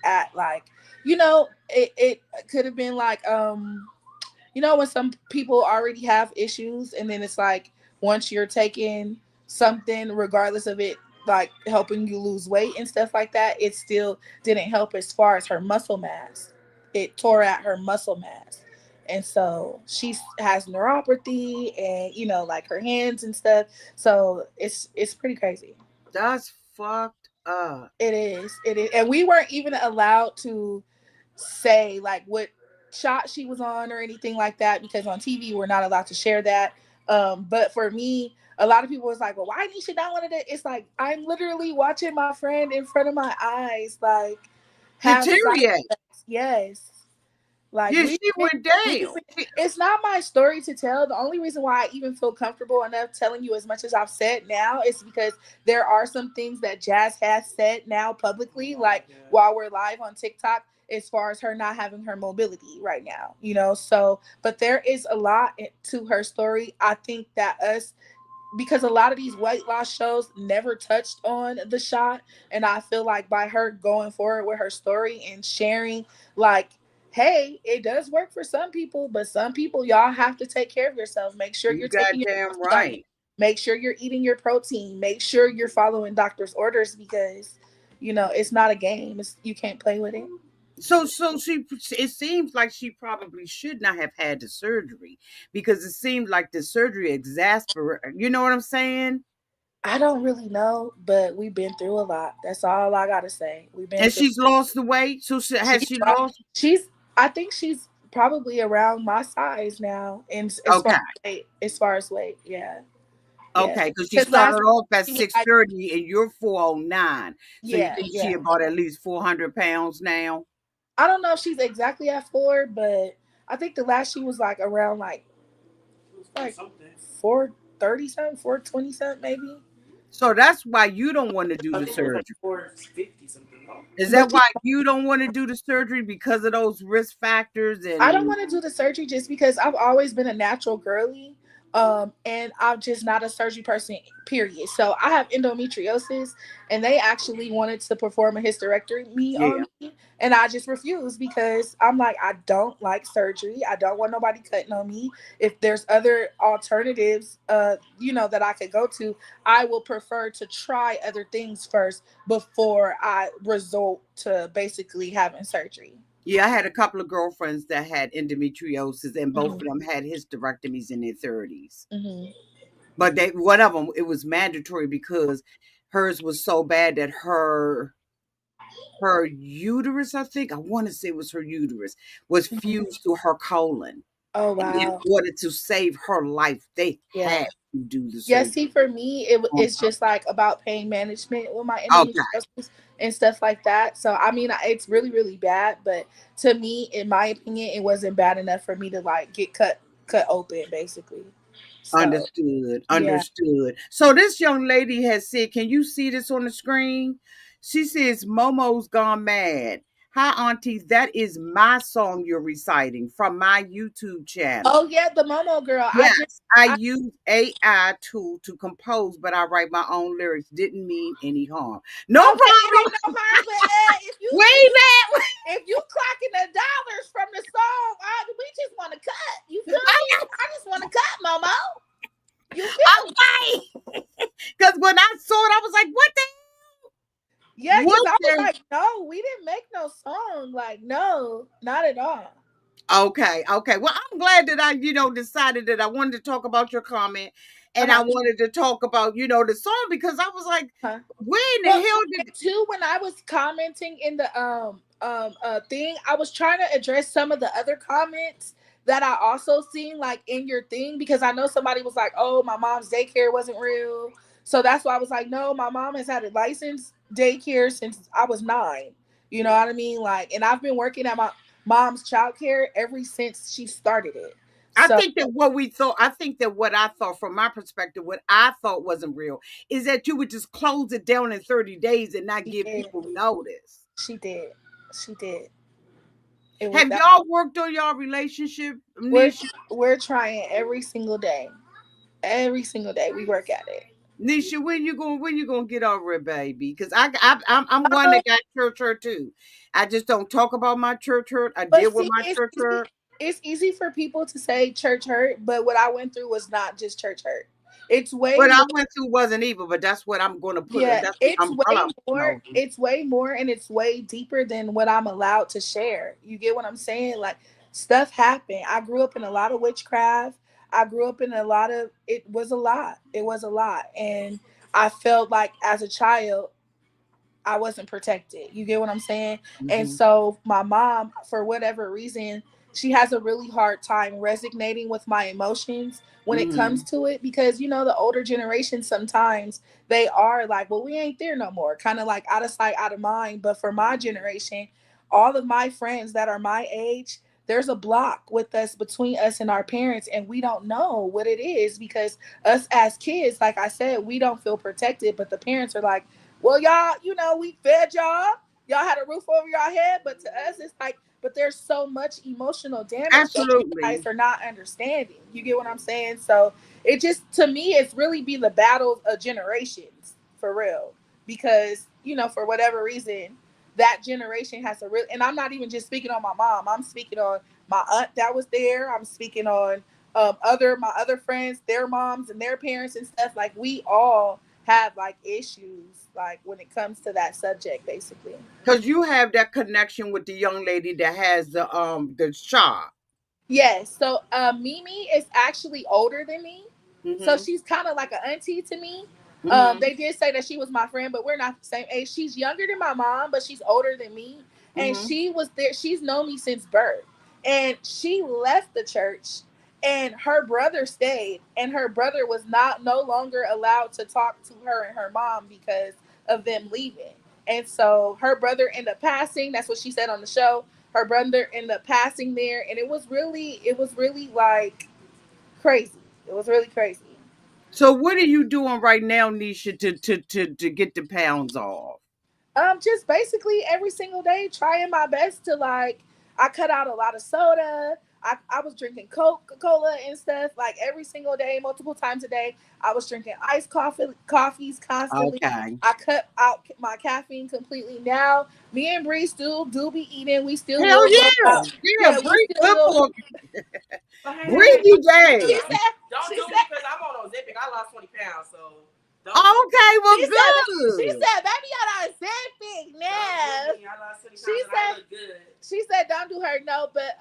at like, it could have been like when some people already have issues and then it's like once you're taking something regardless of it like helping you lose weight and stuff like that, it still didn't help as far as her muscle mass. It tore at her muscle mass. And so she has neuropathy and like her hands and stuff. So it's pretty crazy. That's fucked up. It is, and we weren't even allowed to say like what shot she was on or anything like that because on TV we're not allowed to share that. But for me, a lot of people was like, "Well, why Nisha not wanted it?" It's like I'm literally watching my friend in front of my eyes, like have side Deteriorate. effects. Yes, like Yeah, she went down. it's not my story to tell. The only reason why I even feel comfortable enough telling you as much as I've said now is because there are some things that Jazz has said now publicly, like while we're live on TikTok, as far as her not having her mobility right now, So, but there is a lot to her story. I think that us because a lot of these weight loss shows never touched on the shot, and I feel like by her going forward with her story and sharing like, hey, it does work for some people, but some people y'all have to take care of yourself. Make sure You you're taking your goddamn diet, right. make sure you're eating your protein, make sure you're following doctor's orders because it's not a game. You can't play with it. So it seems like she probably should not have had the surgery because it seemed like the surgery exasperated. You know what I'm saying? I don't really know, but we've been through a lot. That's all I gotta say. We've been And through. she's lost the weight. So has She's she not, lost? she's I think she's probably around my size now and Okay, as far as weight. Yeah. Yeah. okay, because she Cuz started last off at she was like 630 and you're 409. So you yeah, think she yeah. about at least 400 pounds now? I don't know if she's exactly at 4, but I think the last she was like around like something. 430 something, 420 something maybe. So that's why you don't want to do I the think it was like surgery. 450 something. No? Is that But why you don't want to do the surgery because of those risk factors I don't and want to do the surgery just because I've always been a natural girly. And I'm just not a surgery person, period. So I have endometriosis, and they actually wanted to perform a hysterectomy yeah. on me, and I just refused because I'm like, I don't like surgery. I don't want nobody cutting on me. If there's other alternatives, that I could go to, I will prefer to try other things first before I resort to basically having surgery. Yeah, I had a couple of girlfriends that had endometriosis, and both of Hmm. them had hysterectomies in their 30s. Hmm. But one of them, it was mandatory because hers was so bad that her uterus, I think, I want to say it was her uterus, was Hmm. fused to her colon. Oh And in wow. order to save her life, they Yeah. had to do the Yeah, surgery see, for me, on it's just like about pain management with my her. Okay, endometriosis and stuff like that. So, I mean, it's really, really bad. But to me, in my opinion, it wasn't bad enough for me to like get cut open, basically. So, understood, yeah. understood. So this young lady has said, can you see this on the screen? She says, Momo's gone mad. Hi, aunties. That is my song you're reciting from my YouTube channel. Oh yeah, the Momo girl. Yes, I I use AI tool to compose, but I write my own lyrics. Didn't mean any harm. No okay. It problem. ain't no harm, but Way back. if you clocking the dollars from the song, we just want to cut. You feel me? I just want to cut, Momo. You feel me? Okay. Because when I saw it, I was like, what the? Yeah, because Was I was there? like, no, we didn't make no song. Like, no, not at all. Okay, okay. Well, I'm glad that I, decided that I wanted to talk about your comment, and I Uh-huh. wanted to talk about, the song, because I was like, Uh-huh. where in the Well, hell and did? two, when I was commenting in the thing, I was trying to address some of the other comments that I also seen like in your thing, because I know somebody was like, "Oh, my mom's daycare wasn't real," so that's why I was like, "No, my mom has had a licensed daycare since I was 9." You know what I mean? Like, and I've been working at my mom's childcare ever since she started it. I So think that I think that what I thought from my perspective, what I thought wasn't real, is that you would just close it down in 30 days and not she give did. people notice. She did. She did. It was Have that. y'all worked on y'all relationship, We're Nisha? we're trying every single day. Every single day we work at it. Nisha, when you gonna get over it, baby? Because I'm one Um, that got church hurt too. I just don't talk about my church hurt. I but deal with see, my church hurt. it's easy for people to say church hurt, but what I went through was not just church hurt. It's way What I more. went through wasn't evil, but that's what I'm gonna put. Yeah, That's the it's umbrella way I'm putting more. over. It's way more, and it's way deeper than what I'm allowed to share. You get what I'm saying? Like, stuff happened. I grew up in a lot of witchcraft. I grew up in a lot of. It was a lot. It was a lot, and I felt like as a child I wasn't protected. You get what I'm saying? And Hmm. so my mom, for whatever reason, she has a really hard time resonating with my emotions when it comes Hmm. to it, because the older generation, sometimes they are like, well, we ain't there no more, kind of like out of sight, out of mind. But for my generation, all of my friends that are my age, there's a block with us, between us and our parents, and we don't know what it is, because us as kids, like I said, we don't feel protected, but the parents are like, well, y'all, we fed y'all. Y'all had a roof over your head, but to us, it's like, but there's so much emotional damage that you guys Absolutely. are not understanding. You get what I'm saying? So it just, to me, it's really be the battle of generations, for real. Because, for whatever reason, that generation has a real, and I'm not even just speaking on my mom, I'm speaking on my aunt that was there. I'm speaking on my other friends, their moms and their parents and stuff. Like, we all have like issues, like when it comes to that subject, basically. Because you have that connection with the young lady that has the shop. Yes. So Mimi is actually older than me. So Hmm. she's kind of like an auntie to me. Hmm. They did say that she was my friend, but we're not the same age. She's younger than my mom, but she's older than me. And Hmm. she was there. She's known me since birth. And she left the church, and her brother stayed. And her brother was not no longer allowed to talk to her and her mom because of them leaving. And so her brother ended up passing. That's what she said on the show. Her brother ended up passing there, and it was really like crazy. It was really crazy. So what are you doing right now, Nisha, to get the pounds off? Just basically every single day trying my best to, like, I cut out a lot of soda. I was drinking Coca-Cola and stuff like every single day, multiple times a day. I was drinking iced coffees constantly. Okay. I cut out my caffeine completely. Now me and Bree still do be eating. We still Hell will go yeah. out. Yeah, Yeah, we breathe still good will. for But hey, hey, breathe hey, you She down. said. don't She do me said. because I'm on Ozempic. I lost 20 pounds, so don't do me. Okay, well She said. She good. said, "Baby, on a Ozempic Don't now." do me. I lost 20 She pounds and I said. look good. She said, "Don't do her." No, but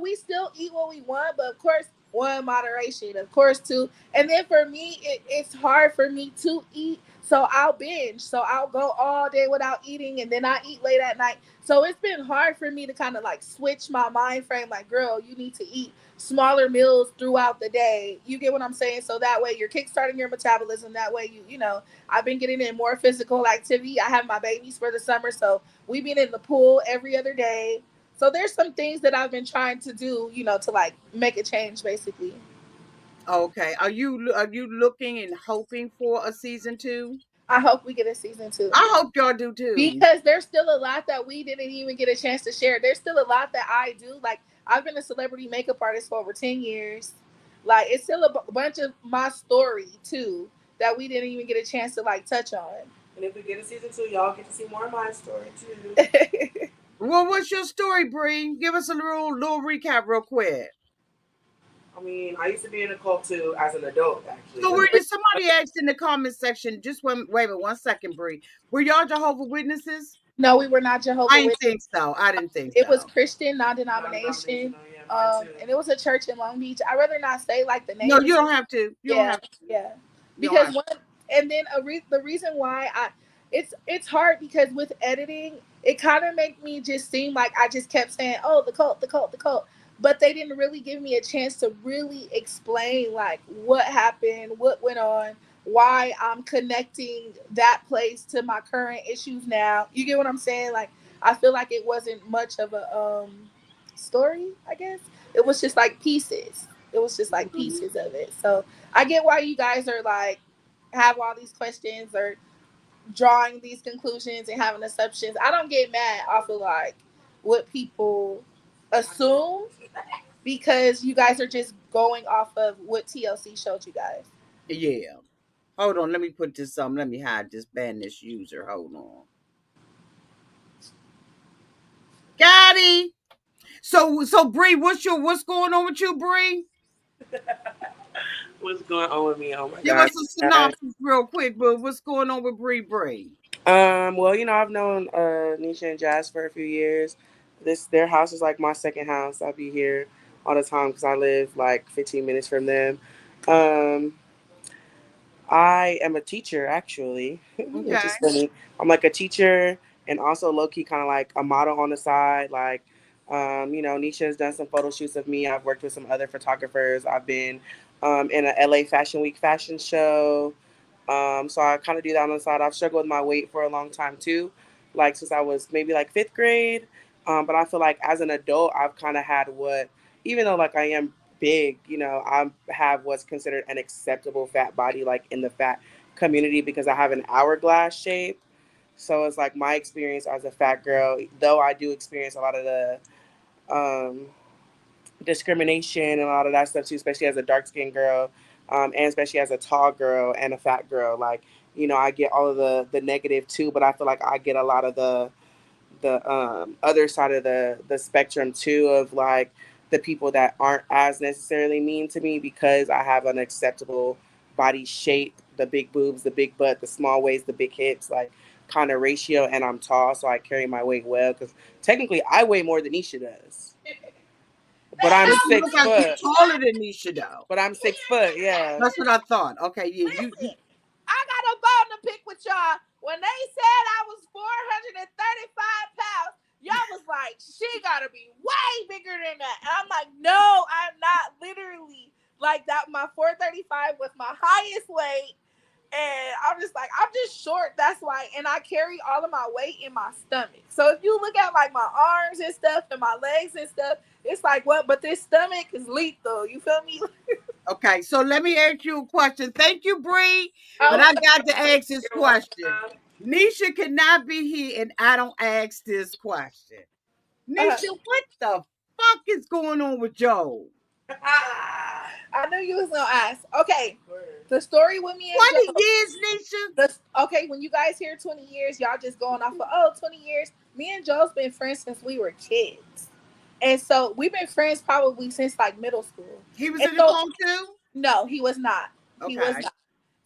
we still eat what we want, but of course, one, moderation, of course, two, and then for me, it's hard for me to eat, so I'll binge. So I'll go all day without eating, and then I eat late at night. So it's been hard for me to kind of like switch my mind frame. Like, girl, you need to eat smaller meals throughout the day. You get what I'm saying? So that way you're kickstarting your metabolism. That way I've been getting in more physical activity. I have my babies for the summer, so we've been in the pool every other day. So there's some things that I've been trying to do, to like make a change, basically. Okay. Are you looking and hoping for a season two? I hope we get a season two, I hope y'all do too. because there's still a lot that we didn't even get a chance to share. There's still a lot that I do. Like, I've been a celebrity makeup artist for over 10 years. Like, it's still a bunch of my story too that we didn't even get a chance to like touch on. And if we get a season 2, y'all get to see more of my story too. Well, what's your story, Bree? Give us a little recap real quick. I mean, I used to be in a cult too as an adult, actually. So were you, somebody asked in the comment section, just wait a minute, 1 second, Bree. Were y'all Jehovah Witnesses? No, we were not I Jehovah didn't Witnesses. think so. I didn't think It was so. Christian, Non-denominational, non-denomination, yeah, mine too. and it was a church in Long Beach. I'd rather not say like the No, name. you don't have to. You don't Yeah, have to. yeah. You don't Because have one, and then the reason why it's hard because with editing, it kind of make me just seem like I just kept saying, "Oh, the cult, the cult, the cult," but they didn't really give me a chance to really explain like what happened, what went on, why I'm connecting that place to my current issues now. You get what I'm saying? Like I feel like it wasn't much of a story. I guess it was just like pieces. It was just like to. pieces of it. So I get why you guys are like have all these questions or drawing these conclusions and having assumptions. I don't get mad off of like what people assume because you guys are just going off of what TLC showed you guys. Yeah. Hold on. Let me put this on. Let me hide this ban this user. Hold on. Got it. So Bree, what's going on with you, Bree? What's going on with me? Oh my Give god. us a synopsis real quick, but what's going on with Bree? Well, I've known Nisha and Jazz for a few years. Their house is like my second house. I be here all the time because I live like 15 minutes from them. Um, I am a teacher actually, which Okay. is funny. I'm like a teacher and also low key kind of like a model on the side. Like, Nisha has done some photo shoots of me. I've worked with some other photographers. I've been in a LA Fashion Week fashion show. So I kind of do that on the side. I've struggled with my weight for a long time too, like since I was maybe like fifth grade. But I feel like as an adult, I've kind of had what, even though like I am big, I have what's considered an acceptable fat body, like in the fat community, because I have an hourglass shape. So it's like my experience as a fat girl, though I do experience a lot of the um, discrimination and a lot of that stuff too, especially as a dark skinned girl, and especially as a tall girl and a fat girl. Like, I get all of the negative too, but I feel like I get a lot of the other side of the spectrum too, of like the people that aren't as necessarily mean to me because I have an acceptable body shape, the big boobs, the big butt, the small waist, the big hips, like kind of ratio, and I'm tall, so I carry my weight well because technically I weigh more than Nisha does, but I'm But you six look like you're foot. taller than Nisha though. But I'm 6 foot, yeah. That's what I thought. Okay, yeah, you Listen, I got a bone to pick with y'all. When they said I was 435 pounds, y'all was like, she gotta be way bigger than that. And I'm like, no, I'm not literally like that. My 435 was my highest weight. And I'm just like, I'm just short. That's why. And I carry all of my weight in my stomach. So if you look at like my arms and stuff and my legs and stuff, it's like what? But this stomach is lethal. You feel me? okay, so let me ask you a question. Thank you, Bree. But I Okay. got to ask this You're question. welcome. Nisha cannot be here and I don't ask this question. Uh-huh. Nisha, what the fuck is going on with Joe? I knew you was gonna ask. Okay, the story with me and 20 Joe. years, Nisha? Okay, when you guys hear 20 years, y'all just going off of, oh, 20 years. Me and Joe's been friends since we were kids. And so we've been friends probably since like middle school. He was And in the so call too? no, he was not. He was Okay. not.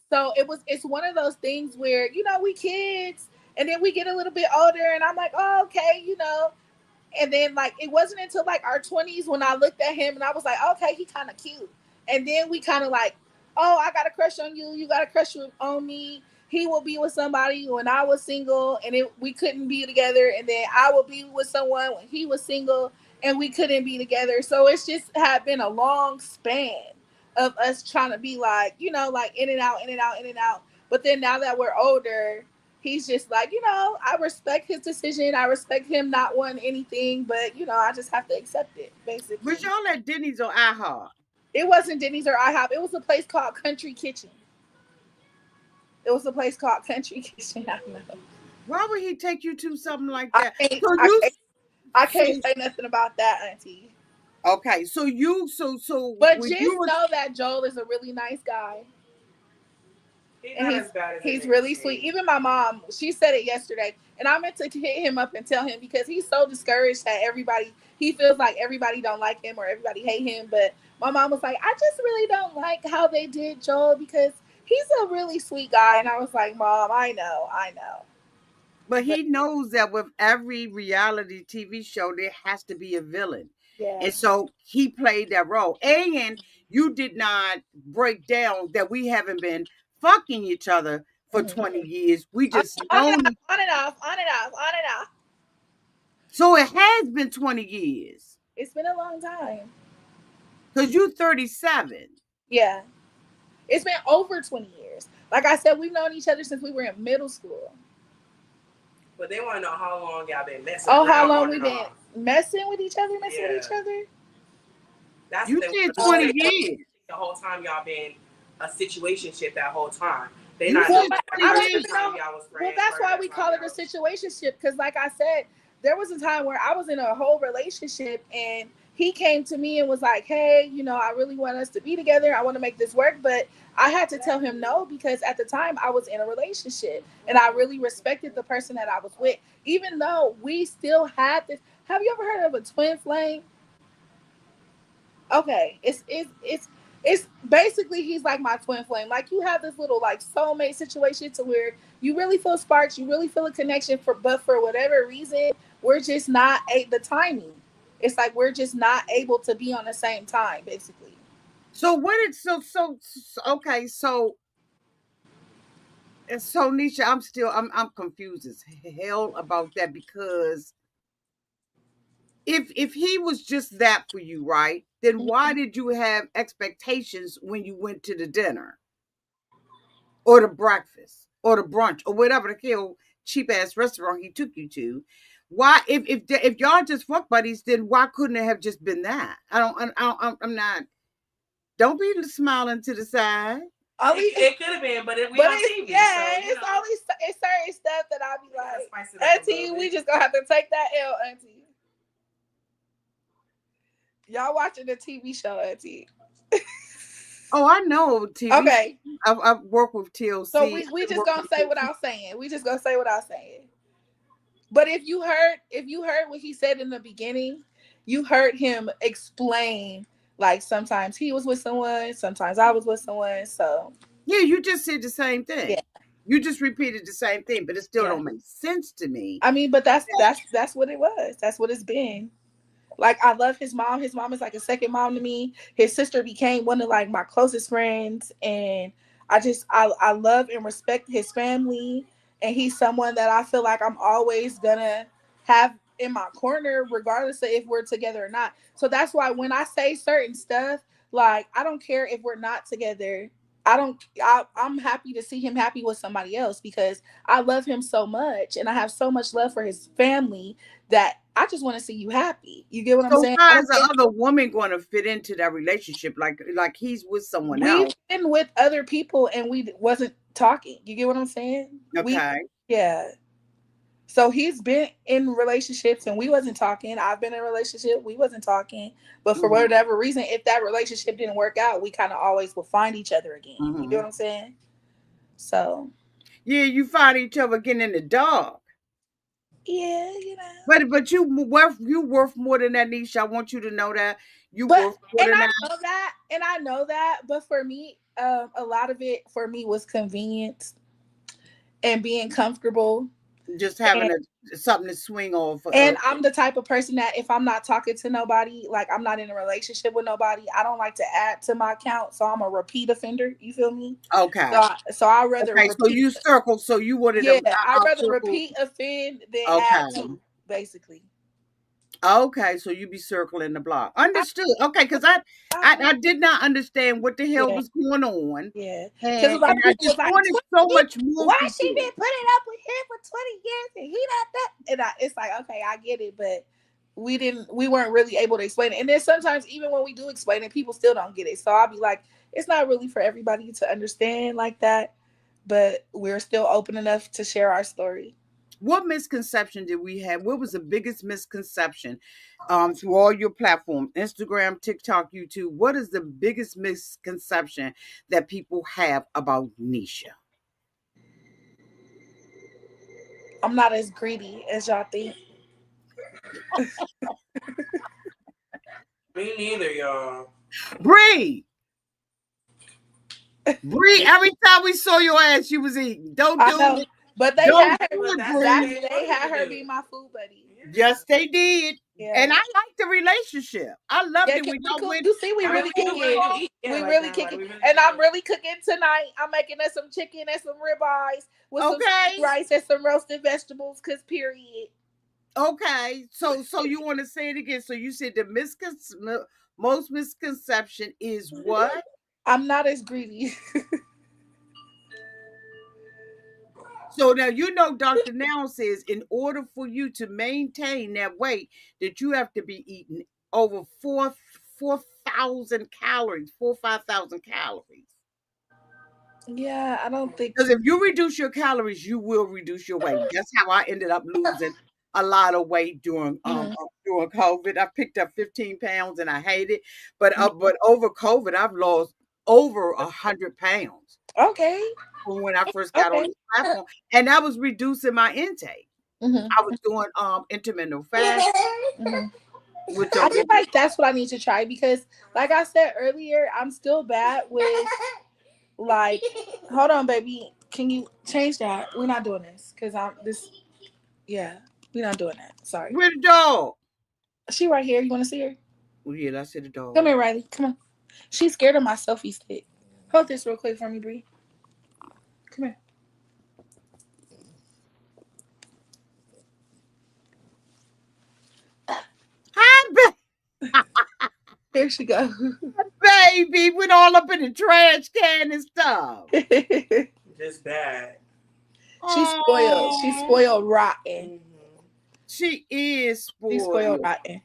So it's one of those things where, we kids and then we get a little bit older and I'm like, oh, okay, and then like it wasn't until like our 20s when I looked at him and I was like, okay, he kind of cute. And then we kind of like, oh, I got a crush on you. You got a crush on me. He will be with somebody when I was single and we couldn't be together. And then I would be with someone when he was single and we couldn't be together. So it's just had been a long span of us trying to be like, like in and out, in and out, in and out. But then now that we're older, he's just like, I respect his decision. I respect him not wanting anything, but I just have to accept it, Was basically. y'all at Denny's or IHOP? It wasn't Denny's or IHOP. It was a place called Country Kitchen. It was a place called Country Kitchen. I know. Why would he take you to something like I that? can't. So I you can't. I so can't say nothing about that, Auntie. okay, so But when you just was know that Joel is a really nice guy. He's and not as bad as it he's makes really it sweet. seem. Even my mom, she said it yesterday, and I meant to hit him up and tell him because he's so discouraged that everybody he feels like everybody don't like him or everybody hate him. But my mom was like, I just really don't like how they did Joel because he's a really sweet guy, and I was like, Mom, I know, But but he knows that with every reality TV show, there has to be a villain. yeah. And so he played that role. And you did not break down that we haven't been fucking each other for Mhm. 20 years. We On just and off, known. on and off, on and off, on and off. So it has been 20 years. It's been a long time. Because you're 37. Yeah, it's been over 20 years. Like I said, we've known each other since we were in middle school. But they want to know how long y'all been messing Oh, how around long on we and been off. messing with each other, messing with Yeah, each other? that's what You they want said to know. Oh, 20 They want years. the whole time y'all been a situationship that whole time. They You not well, said knowing that 20 I part of don't the years. even time know. y'all was Well, friends, that's part of why that we time call it a y'all was. situationship. Because, like I said, there was a time where I was in a whole relationship, and he came to me and was like, "Hey, I really want us to be together. I want to make this work." But I had to tell him no because at the time I was in a relationship, and I really respected the person that I was with, even though we still had this. Have you ever heard of a twin flame? Okay, it's basically he's like my twin flame. Like you have this little like soulmate situation to where you really feel sparks, you really feel a connection but for whatever reason, we're just not the timing. It's like we're just not able to be on the same time, basically. So what did okay, so Nisha, I'm confused as hell about that because if he was just that for you, right? Then why did you have expectations when you went to the dinner or the breakfast or the brunch or whatever the hell cheap ass restaurant he took you to? Why, if y'all just fuck buddies, then why couldn't it have just been that? I'm not. Don't be smiling to the side. Only, It could have been, but we but on it's TV, so yeah, you it's know only it's certain stuff that I'll be we gotta like, spice it up a little Auntie, we bit. just gonna have to take that L, Auntie. Y'all watching the TV show, Auntie? Oh, I know TV. Okay, I've worked with so TLC. we I just worked gonna with say TLC. without saying. We just gonna say without saying. But if you heard what he said in the beginning, you heard him explain like sometimes he was with someone, sometimes I was with someone. So Yeah, you just said the same yeah, thing. You just repeated the same thing, but it still yeah. don't make sense to me. I mean, but that's what it was. That's what it's been. Like I love his mom. His mom is like a second mom to me. His sister became one of like my closest friends, and I love and respect his family. And he's someone that I feel like I'm always gonna have in my corner, regardless of if we're together or not. So that's why when I say certain stuff, like I don't care if we're not together. I don't. I'm happy to see him happy with somebody else because I love him so much, and I have so much love for his family that I just want to see you happy. You get what I'm So saying? I how is don't the care. other woman going to fit into that relationship? Like he's with someone We've else. been with other people and we wasn't talking. You get what I'm saying? Okay. Yeah. So he's been in relationships and we wasn't talking. I've been in a relationship, we wasn't talking. But for Hmm. whatever reason, if that relationship didn't work out, we kind of always will find each other again. You get Hmm. what I'm saying? So Yeah, you find each other getting in the dog. yeah, But you worth more than that, Nisha. I want you to know that you But worth more and than I that. know that, but for me, a lot of it for me was convenience and being comfortable. Just having And something to swing off and of. I'm the type of person that if I'm not talking to nobody, like I'm not in a relationship with nobody, I don't like to add to my account. So I'm a repeat offender. You feel me? Okay. So I rather Okay. So repeat. you circle. So you wanted to Yeah, I rather circle. repeat offend than add Okay. to. Basically, Okay, so you be circling the block. I, Understood. Okay, because I, I I, I did not understand what the hell yeah, was going on, yeah. Because a lot and of I people just was like, wanted 20 so years? much more Why from she you. been putting up with him for 20 years and he not that? And it's like, okay, I get it, but we weren't really able to explain it. And then sometimes even when we do explain it, people still don't get it. So I'll be like, it's not really for everybody to understand like that, but we're still open enough to share our story. What misconception did we have? What was the biggest misconception through all your platforms, Instagram, TikTok, YouTube? What is the biggest misconception that people have about Nisha? I'm not as greedy as y'all think. Me neither, y'all. Bree, Bree, every time we saw your ass, you was eating. Don't I do know, it. but they Don't had her. do But it, that's what Bree. They had her be my food buddy. Yes, they did. Yeah, And I liked the relationship. I loved yeah. it when We y'all cook. went You see, we I mean, really we kicking. really do eat We like really that. Like, kicking, we really and do. I'm really cooking tonight. I'm making us some chicken and some ribeyes with some steamed okay. rice and some roasted vegetables. Cause period. Okay. So you want to say it again. So you said the most misconception is what? I'm not as greedy. So now you know Dr. Now says in order for you to maintain that weight, that you have to be eating over 4,000 calories, 5,000 calories. Yeah, I don't think. Because if you reduce your calories, you will reduce your weight. That's how I ended up losing a lot of weight Mhm. during COVID. I picked up 15 pounds and I hate it. But over COVID, I've lost over 100 pounds Okay. from when I first got on Okay. this platform, and that was reducing my intake. Hmm. I was doing intermittent fast, Hmm. which I feel like that's what I need to try because, like I said earlier, I'm still bad with like. Hold on, baby. Can you change that? We're not doing this because I'm this. Yeah, we're not doing that. Sorry. with the dog. She right here. You want to see her? Well, yeah, that's it, the Come dog. here, Riley. Come on. She's scared of my selfie stick. Hold this real quick for me, Bree. Come here. Hi, There she go. baby, went all up in the trash can and stuff. Just bad. She's spoiled. She's Oh, spoiled rotten. Mm-hmm. she is She's spoiled spoiled. rotten.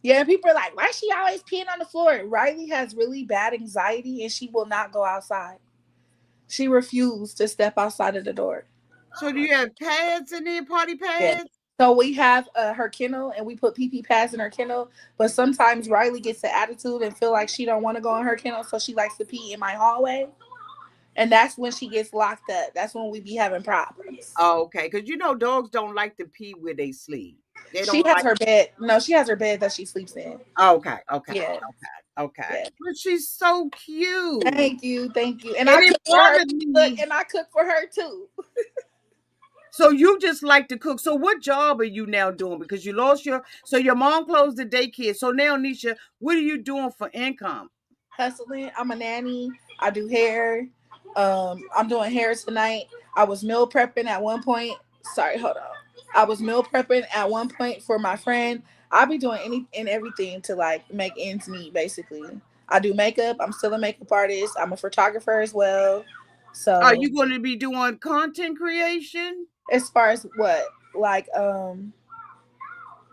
Yeah, and people are like, why is she always peeing on the floor? Riley has really bad anxiety and she will not go outside. She refused to step outside of the door. So do you have pads in there, potty Yeah. pads? So we have her kennel and we put pee pee pads in her kennel. But sometimes Riley gets the attitude and feel like she don't want to go in her kennel, so she likes to pee in my hallway. And that's when she gets locked up. That's when we be having problems. Oh, okay, because you know dogs don't like to pee where they sleep. They She don't has like. her bed. No, she has her bed that she sleeps in. Okay, okay, Yeah. okay, okay. Yeah. But she's so cute. Thank you. Thank you. And And I it cook for her. bothered Look, me. and I cook for her too. So you just like to cook. So what job are you now doing? Because you lost your mom closed the daycare. So now, Nisha, what are you doing for income? Hustling. I'm a nanny. I do hair. I'm doing hair tonight. I was meal prepping at one point. Sorry, hold on. I was meal prepping at one point for my friend. I'll be doing any and everything to like make ends meet. Basically, I do makeup. I'm still a makeup artist. I'm a photographer as well. Are So you going to be doing content creation? as far as what like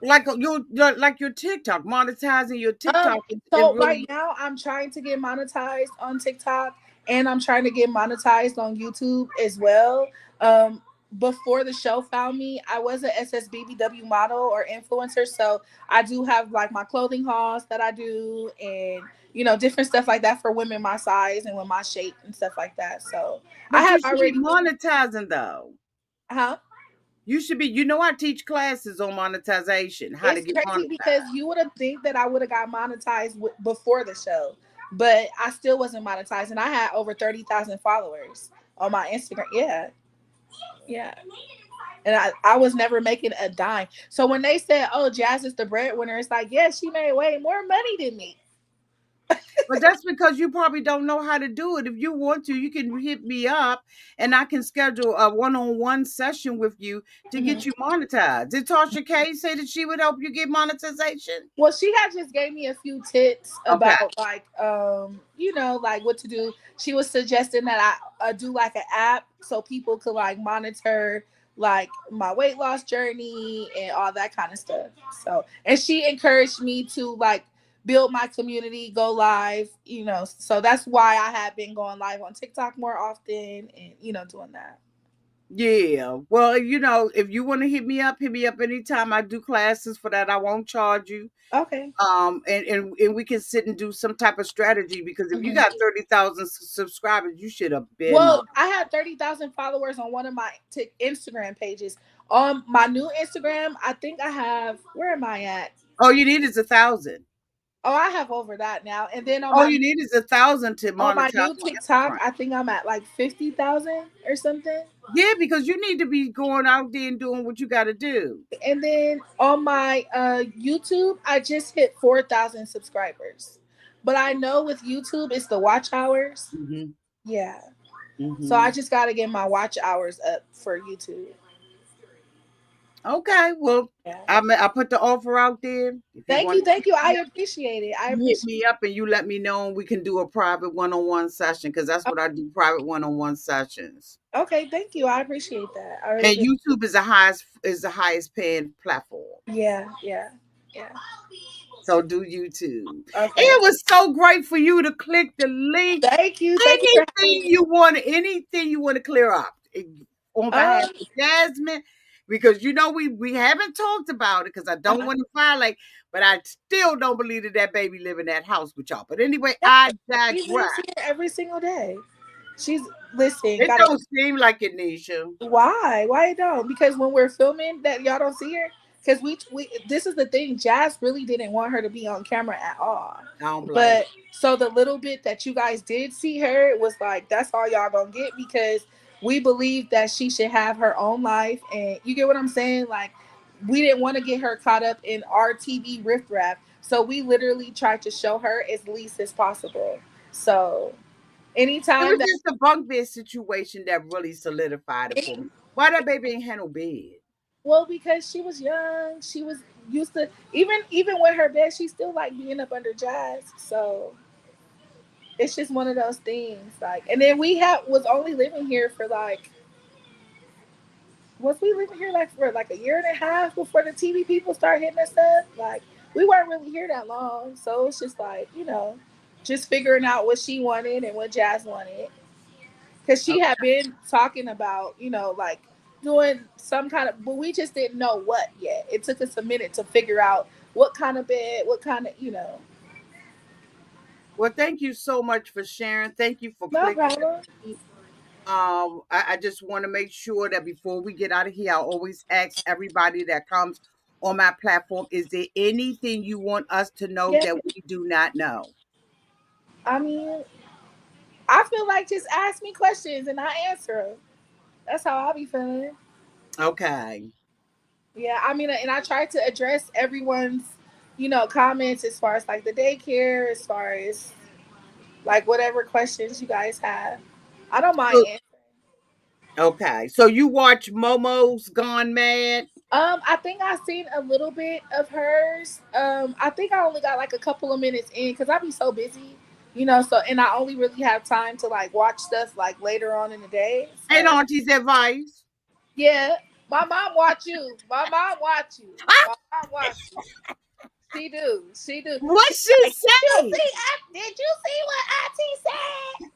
Like your TikTok, monetizing your Um, TikTok and so right really. now I'm trying to get monetized on TikTok and I'm trying to get monetized on YouTube as well. Um, before the show found me, I was a SSBW model or influencer, so I do have like my clothing hauls that I do and different stuff like that for women my size and with my shape and stuff like that. So I But have you should be already, monetizing though. huh? You should be. I teach classes on monetization, how to It's get crazy because monetized. you would have think that I would have got monetized before the show, but I still wasn't monetized, and I had over 30,000 followers on my Instagram. Yeah, yeah, and I was never making a dime. So when they said, "Oh, Jazz is the breadwinner," it's like, yeah, she made way more money than me. But that's because you probably don't know how to do it. If you want to, you can hit me up and I can schedule a one-on-one session with you to Mhm. get you monetized. Did Tasha K say that she would help you get monetization? Well, she had just gave me a few tips Okay. about like like what to do. She was suggesting that I do like an app so people could like monitor like my weight loss journey and all that kind of stuff. So, and she encouraged me to like build my community, go live, So that's why I have been going live on TikTok more often and doing that. Yeah. Well, if you want to hit me up anytime. I do classes for that. I won't charge you. Okay. And we can sit and do some type of strategy because if you Mhm. got 30,000 subscribers, you should have been Well, I had 30,000 followers on one of my Instagram pages. On my new Instagram, I think I have. Where am I at? All you need is 1,000. Oh, I have over that now. And then All you need is 1,000 to on my monetize new on TikTok, Instagram. I think I'm at like 50,000 or something. Yeah, because you need to be going out there and doing what you got to do. And then on my YouTube, I just hit 4,000 subscribers. But I know with YouTube, it's the watch hours. Hmm. Yeah. So I Hmm. just got to get my watch hours up for YouTube. Okay, well, Yeah. I put the offer out there. If you Thank want you. to Thank you. I appreciate it. I hit appreciate me up and you let me know, and we can do a private one-on-one session because that's it. what I do, private one-on-one sessions. Okay. Thank you. I appreciate that. I really And do. YouTube is the highest paying platform. Yeah. Yeah. Yeah. So do YouTube. Okay. It was so great for you to click the link. Thank you. Thank you for having me. Anything you want to clear up on behalf Um, of Jasmine, because you know we haven't talked about it because I don't uh, want to violate, but I still don't believe that baby live in that house with y'all. But anyway, yeah, I she digress. lives here every single day. She's listen, It got a don't seem like it, Nisha. why? Why it don't? Because when we're filming that y'all don't see her. Because we this is the thing, Jazz really didn't want her to be on camera at all. I don't blame. But so the little bit that you guys did see her, it was like that's all y'all gonna get because we believe that she should have her own life and you get what I'm saying? Like we didn't want to get her caught up in our TV riffraff. So we literally tried to show her as least as possible. So It anytime was that just a bunk bed situation that really solidified it for me. Why that baby ain't had no bed? well, because she was young, she was used to even with her bed, she still like being up under Jazz. So it's just one of those things. Like, and then we had was only living here for like was we living here like for like a year and a half before the TV people started hitting us up. Like, we weren't really here that long, so it's just like just figuring out what she wanted and what Jazz wanted because she had been talking about like doing some kind of but we just didn't know what yet. It took us a minute to figure out what kind of bed, what kind of Well, thank you so much for sharing. Thank you for no clicking. problem. I just want to make sure that before we get out of here, I always ask everybody that comes on my platform, is there anything you want us to know Yeah, that we do not know? I mean, I feel like just ask me questions and I answer them. That's how I be feeling. Okay. Yeah, I mean, and I try to address everyone's comments as far as like the daycare, as far as like whatever questions you guys have. I don't mind So, answering. okay. So you watch Momo's Gone Mad? I think I seen a little bit of hers. I think I only got like a couple of minutes in because I be so busy, So and I only really have time to like watch stuff like later on in the day. And So Auntie's advice? yeah, my mom watch you. My mom watch you. My mom watch you. She do. She do. What She she like, did you say? see? Did you see what Auntie said?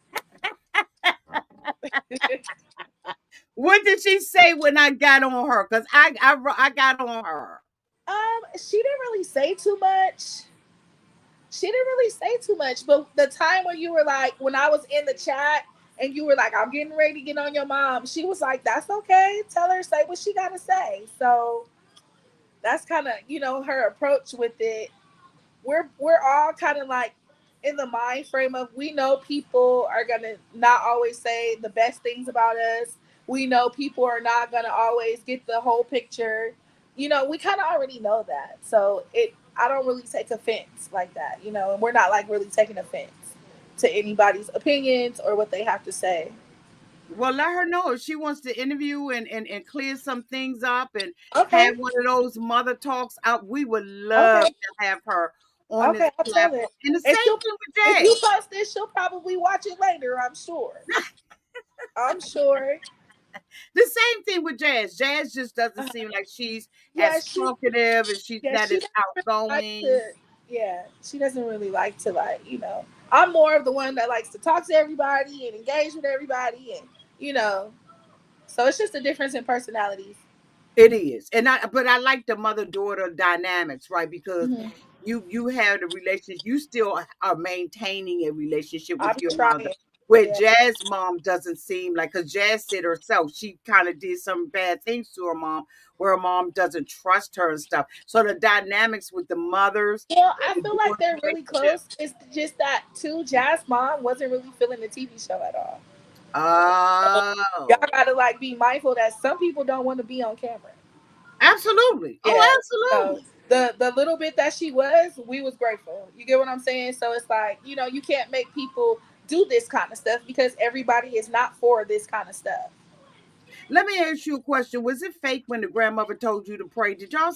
What did she say when I got on her? Because I got on her. She didn't really say too much. She didn't really say too much, but the time when you were like, when I was in the chat and you were like, I'm getting ready to get on your mom, she was like, that's okay. Tell her, say what she got to say. So that's kind of, her approach with it. We're all kind of like in the mind frame of we know people are gonna not always say the best things about us. We know people are not gonna always get the whole picture. We kind of already know that. So I don't really take offense like that, and we're not like really taking offense to anybody's opinions or what they have to say. Well, let her know if she wants to interview and clear some things up and Okay. have one of those mother talks out. We would love Okay. to have her on this Okay. I'll tell her. platform. And the And same she'll, thing if with you Jazz. post this, she'll probably watch it later. I'm sure. I'm sure. The same thing with Jazz. Jazz just doesn't Uh, seem like she's yeah, as talkative and she's yeah, not she as doesn't really like outgoing. to. Yeah, she doesn't really like to I'm more of the one that likes to talk to everybody and engage with everybody, and you know. So it's just a difference in personalities. It is. But I like the mother-daughter dynamics, right? Because Hmm. you have the relationship, you still are maintaining a relationship I'm with your mother. trying. Where Yeah. Jazz mom doesn't seem like, because Jazz said herself, she kind of did some bad things to her mom, where her mom doesn't trust her and stuff. So the dynamics with the mothers, Well, I the feel like daughter they're really relationship. close. It's just that too. Jazz mom wasn't really feeling the TV show at all. So y'all Oh, gotta like be mindful that some people don't want to be on camera. absolutely. Oh, Yeah. So absolutely. the little bit that she was, we was grateful. You get what I'm saying? So it's like, you can't make people do this kind of stuff because everybody is not for this kind of stuff. Let me ask you a question. Was it fake when the grandmother told you to pray? Did y'all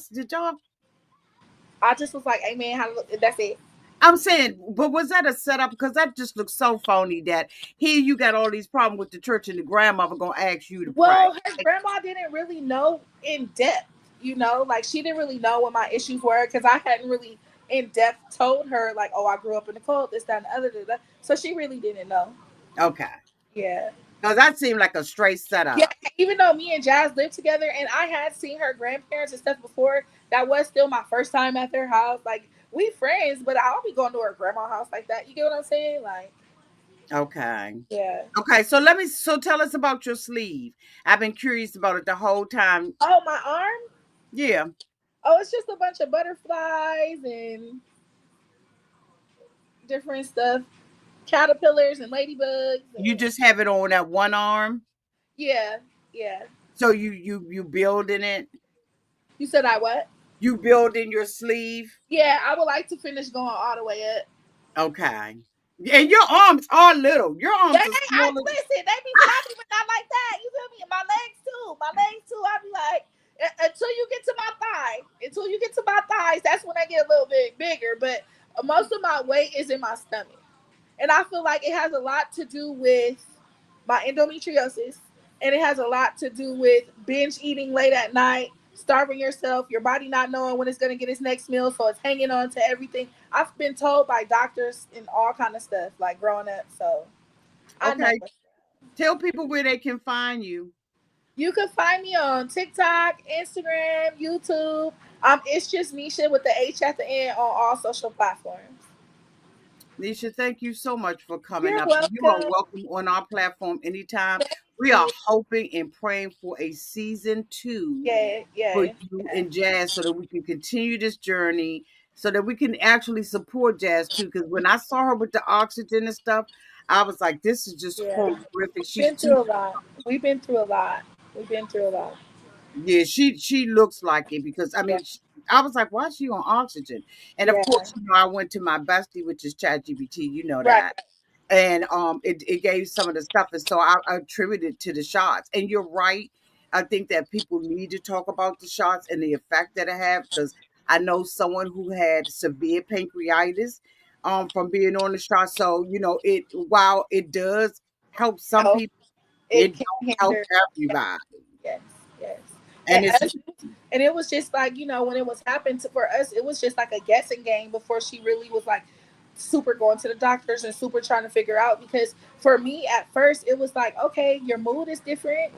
I just was like, Amen, that's it. I'm saying, but was that a setup? Because that just looks so phony that here you got all these problems with the church and the grandmother gonna ask you to pray. Well, her grandma didn't really know in depth, like she didn't really know what my issues were because I hadn't really in depth told her like, oh, I grew up in the cult, this, that, and the other, da, da. So she really didn't know. Okay. Yeah. Because that seemed like a straight Yeah, setup. even though me and Jazz lived together and I had seen her grandparents and stuff before, that was still my first time at their house. Like, we friends, but I'll be going to her grandma's house like that. You get what I'm saying? Like, Okay. yeah. Okay, so tell us about your sleeve. I've been curious about it the whole time. Oh, my arm? Yeah. Oh, it's just a bunch of butterflies and different stuff, caterpillars and ladybugs. You And just have it on that one arm. yeah, yeah. So you building it. You said I what? You building your sleeve. Yeah, I would like to finish going all the way up. Okay. And your arms are little. Your They, arms are I smaller. listen. They be floppy, but not like that. You feel me? And my legs too. My legs too. I be like, until you get to my thigh. Until you get to my thighs, that's when I get a little bit bigger. But most of my weight is in my stomach, and I feel like it has a lot to do with my endometriosis, and it has a lot to do with binge eating late at night, starving yourself, your body not knowing when it's going to get its next meal, so it's hanging on to everything. I've been told by doctors and all kind of stuff like growing up, so I know. Okay. Tell people where they can find you. You can find me on TikTok, Instagram, YouTube. It's just Nesha with the H at the end on all social platforms. Nisha, thank you so much for coming You're up. You are welcome. welcome on our platform anytime. Thank We are you. hoping and praying for a season two Yeah, for yeah, you yeah, and Jazz so that we can continue this journey, so that we can actually support Jazz too. Because when I saw her with the oxygen and stuff, I was like, this is just yeah. horrific. She's Been too, through a lot. We've been through a lot. We've been through a lot. yeah, she looks like it because I Yeah, mean, I was like, why is she on oxygen? And of yeah. course, I went to my bestie, which is ChatGPT. You know Right. that. And it gave some of the stuff, and so I attributed to the shots. And you're right. I think that people need to talk about the shots and the effect that it have, because I know someone who had severe pancreatitis from being on the shot. So it, while it does help some Health. people, It it can don't help hinder. everybody. Yes, yes. And And it's us, and it was just like, when it was happened for us, it was just like a guessing game before she really was like super going to the doctors and super trying to figure out. Because for me at first, it was like, okay, your mood is different,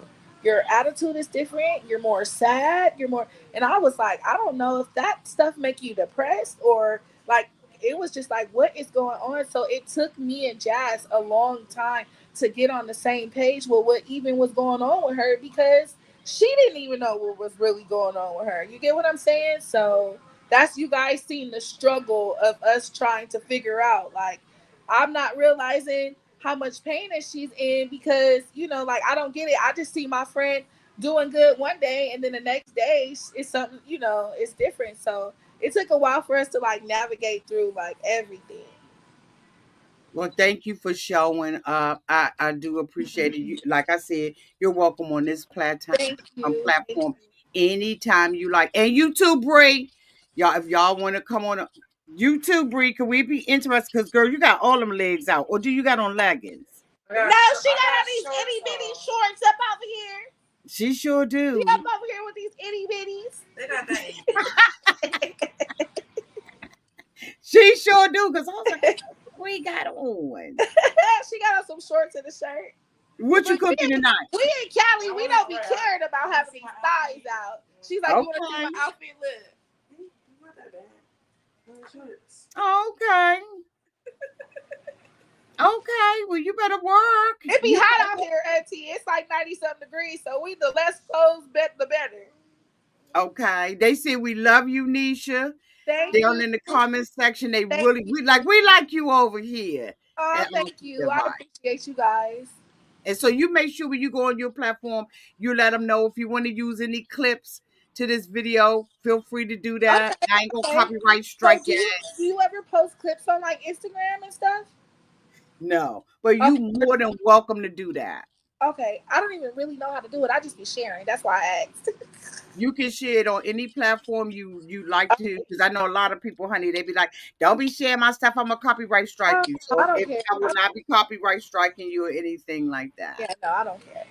your attitude is different, you're more sad, you're more, and I was like, I don't know if that stuff make you depressed or like. It was just like, what is going on? So it took me and Jazz a long time to get on the same page with what even was going on with her because she didn't even know what was really going on with her. You get what I'm saying? So that's you guys seeing the struggle of us trying to figure out. Like, I'm not realizing how much pain that she's in because, like I don't get it. I just see my friend doing good one day and then the next day it's something, it's different. So it took a while for us to like navigate through like everything. Well, thank you for showing up. I do appreciate it. You, like I said, you're welcome on this Thank you. Thank platform anytime you like. And you too, Bree. Y'all, if y'all want to come on YouTube, Bree, could we be interested? Because girl, you got all them legs out, or do you got on leggings? you. No, she got on these itty bitty shorts up over here. She sure She up do. over here with these itty bitties. They got that. She sure do. Because I was like, what we got on? She got on some shorts and a shirt. What you But cooking tonight? we in Cali, we don't be caring about having these thighs out. She's like, you want to see Okay. my outfit? Look. Okay. Okay, well, you better work. It be You hot out here, Auntie. It's like 90 something degrees, so we the less clothes, the better. okay? They say we love you, Nisha. Thank Down you. in the comment section, they Thank really you. we like you over here Oh, at thank Awesome you. I Divine. appreciate you guys. And so you make sure when you go on your platform, you let them know if you want to use any clips to this video. Feel free to do that. Okay, I ain't gonna okay. copyright So strike do your you ever post clips on like Instagram and stuff? no, but you Okay, more than welcome to do that. okay. I don't even really know how to do it. I just be sharing. That's why I asked. You can share it on any platform you like to, because I know a lot of people, honey, they be like, "Don't be sharing my stuff. I'm gonna copyright strike Oh, you." I So don't if care. I will not be copyright striking you or anything like that. Yeah, no, I don't care.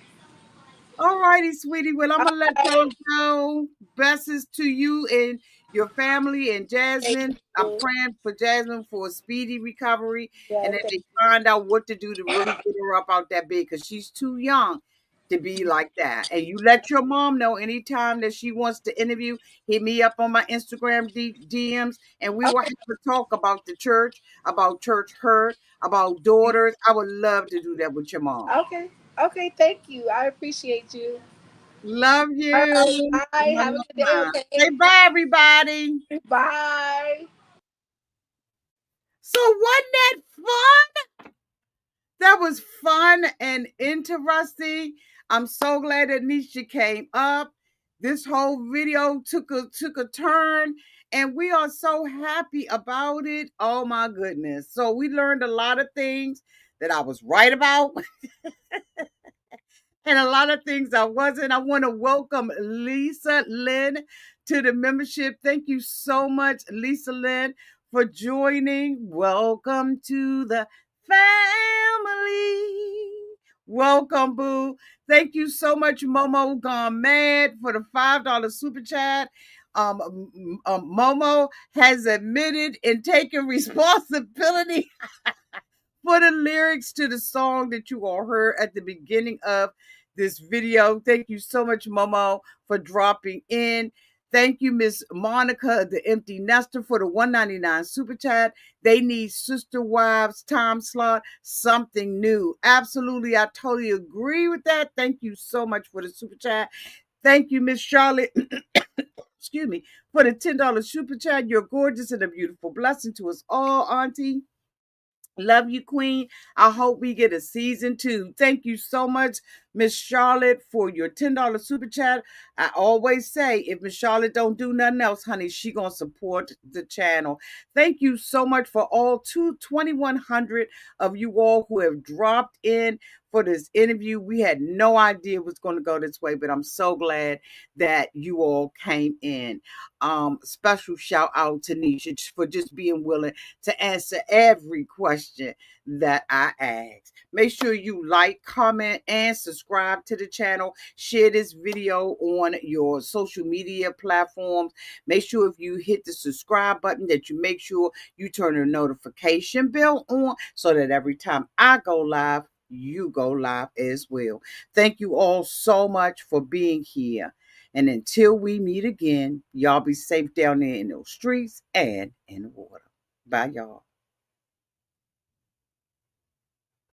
All righty, sweetie. Well, I'm All gonna let right. y'all go. Blessings to you and your family and Thank Jasmine. I'm you. praying for Jasmine for a speedy recovery Yeah, and that thank they find out what to do to really get her up out that bed because she's too young to be like that. And you let your mom know anytime that she wants to interview, hit me up on my Instagram DMs and we will have Okay. a talk about church hurt, about daughters. I would love to do that with your mom. Okay. Okay. Thank you. I appreciate you. Love All right. you. Bye. Have a good day. Say Okay. bye, everybody. Bye. So wasn't that fun? That was fun and interesting. I'm so glad that Nisha came up. This whole video took a turn, and we are so happy about it. Oh my goodness! So we learned a lot of things that I was right about, and a lot of things I wasn't. I want to welcome Lisa Lynn to the membership. Thank you so much, Lisa Lynn, for joining. Welcome to the family. Welcome, Boo. Thank you so much, Momo Gone Mad, for the $5 super chat. Momo has admitted and taken responsibility for the lyrics to the song that you all heard at the beginning of this video. Thank you so much, Momo, for dropping in. Thank you, Miss Monica, the empty nester, for the 199 super chat. They need Sister Wives time slot, something new. Absolutely, I totally agree with that. Thank you so much for the super chat. Thank you, Miss Charlotte. Excuse me, for the $10 super chat. You're gorgeous and a beautiful blessing to us all, Auntie. Love you, Queen. I hope we get a season two. Thank you so much, Miss Charlotte, for your $10 super chat. I always say, if Miss Charlotte don't do nothing else, honey, she gonna support the channel. Thank you so much for all 2,100 of you all who have dropped in for this interview. We had no idea it was going to go this way, but I'm so glad that you all came in. Special shout out to Nisha for just being willing to answer every question that I ask. Make sure you like, comment, and subscribe to the channel. Share this video on your social media platforms. Make sure if you hit the subscribe button that you make sure you turn the notification bell on so that every time I go live, you go live as well. Thank you all so much for being here. And until we meet again, y'all be safe down there in those streets and in the water. Bye, y'all.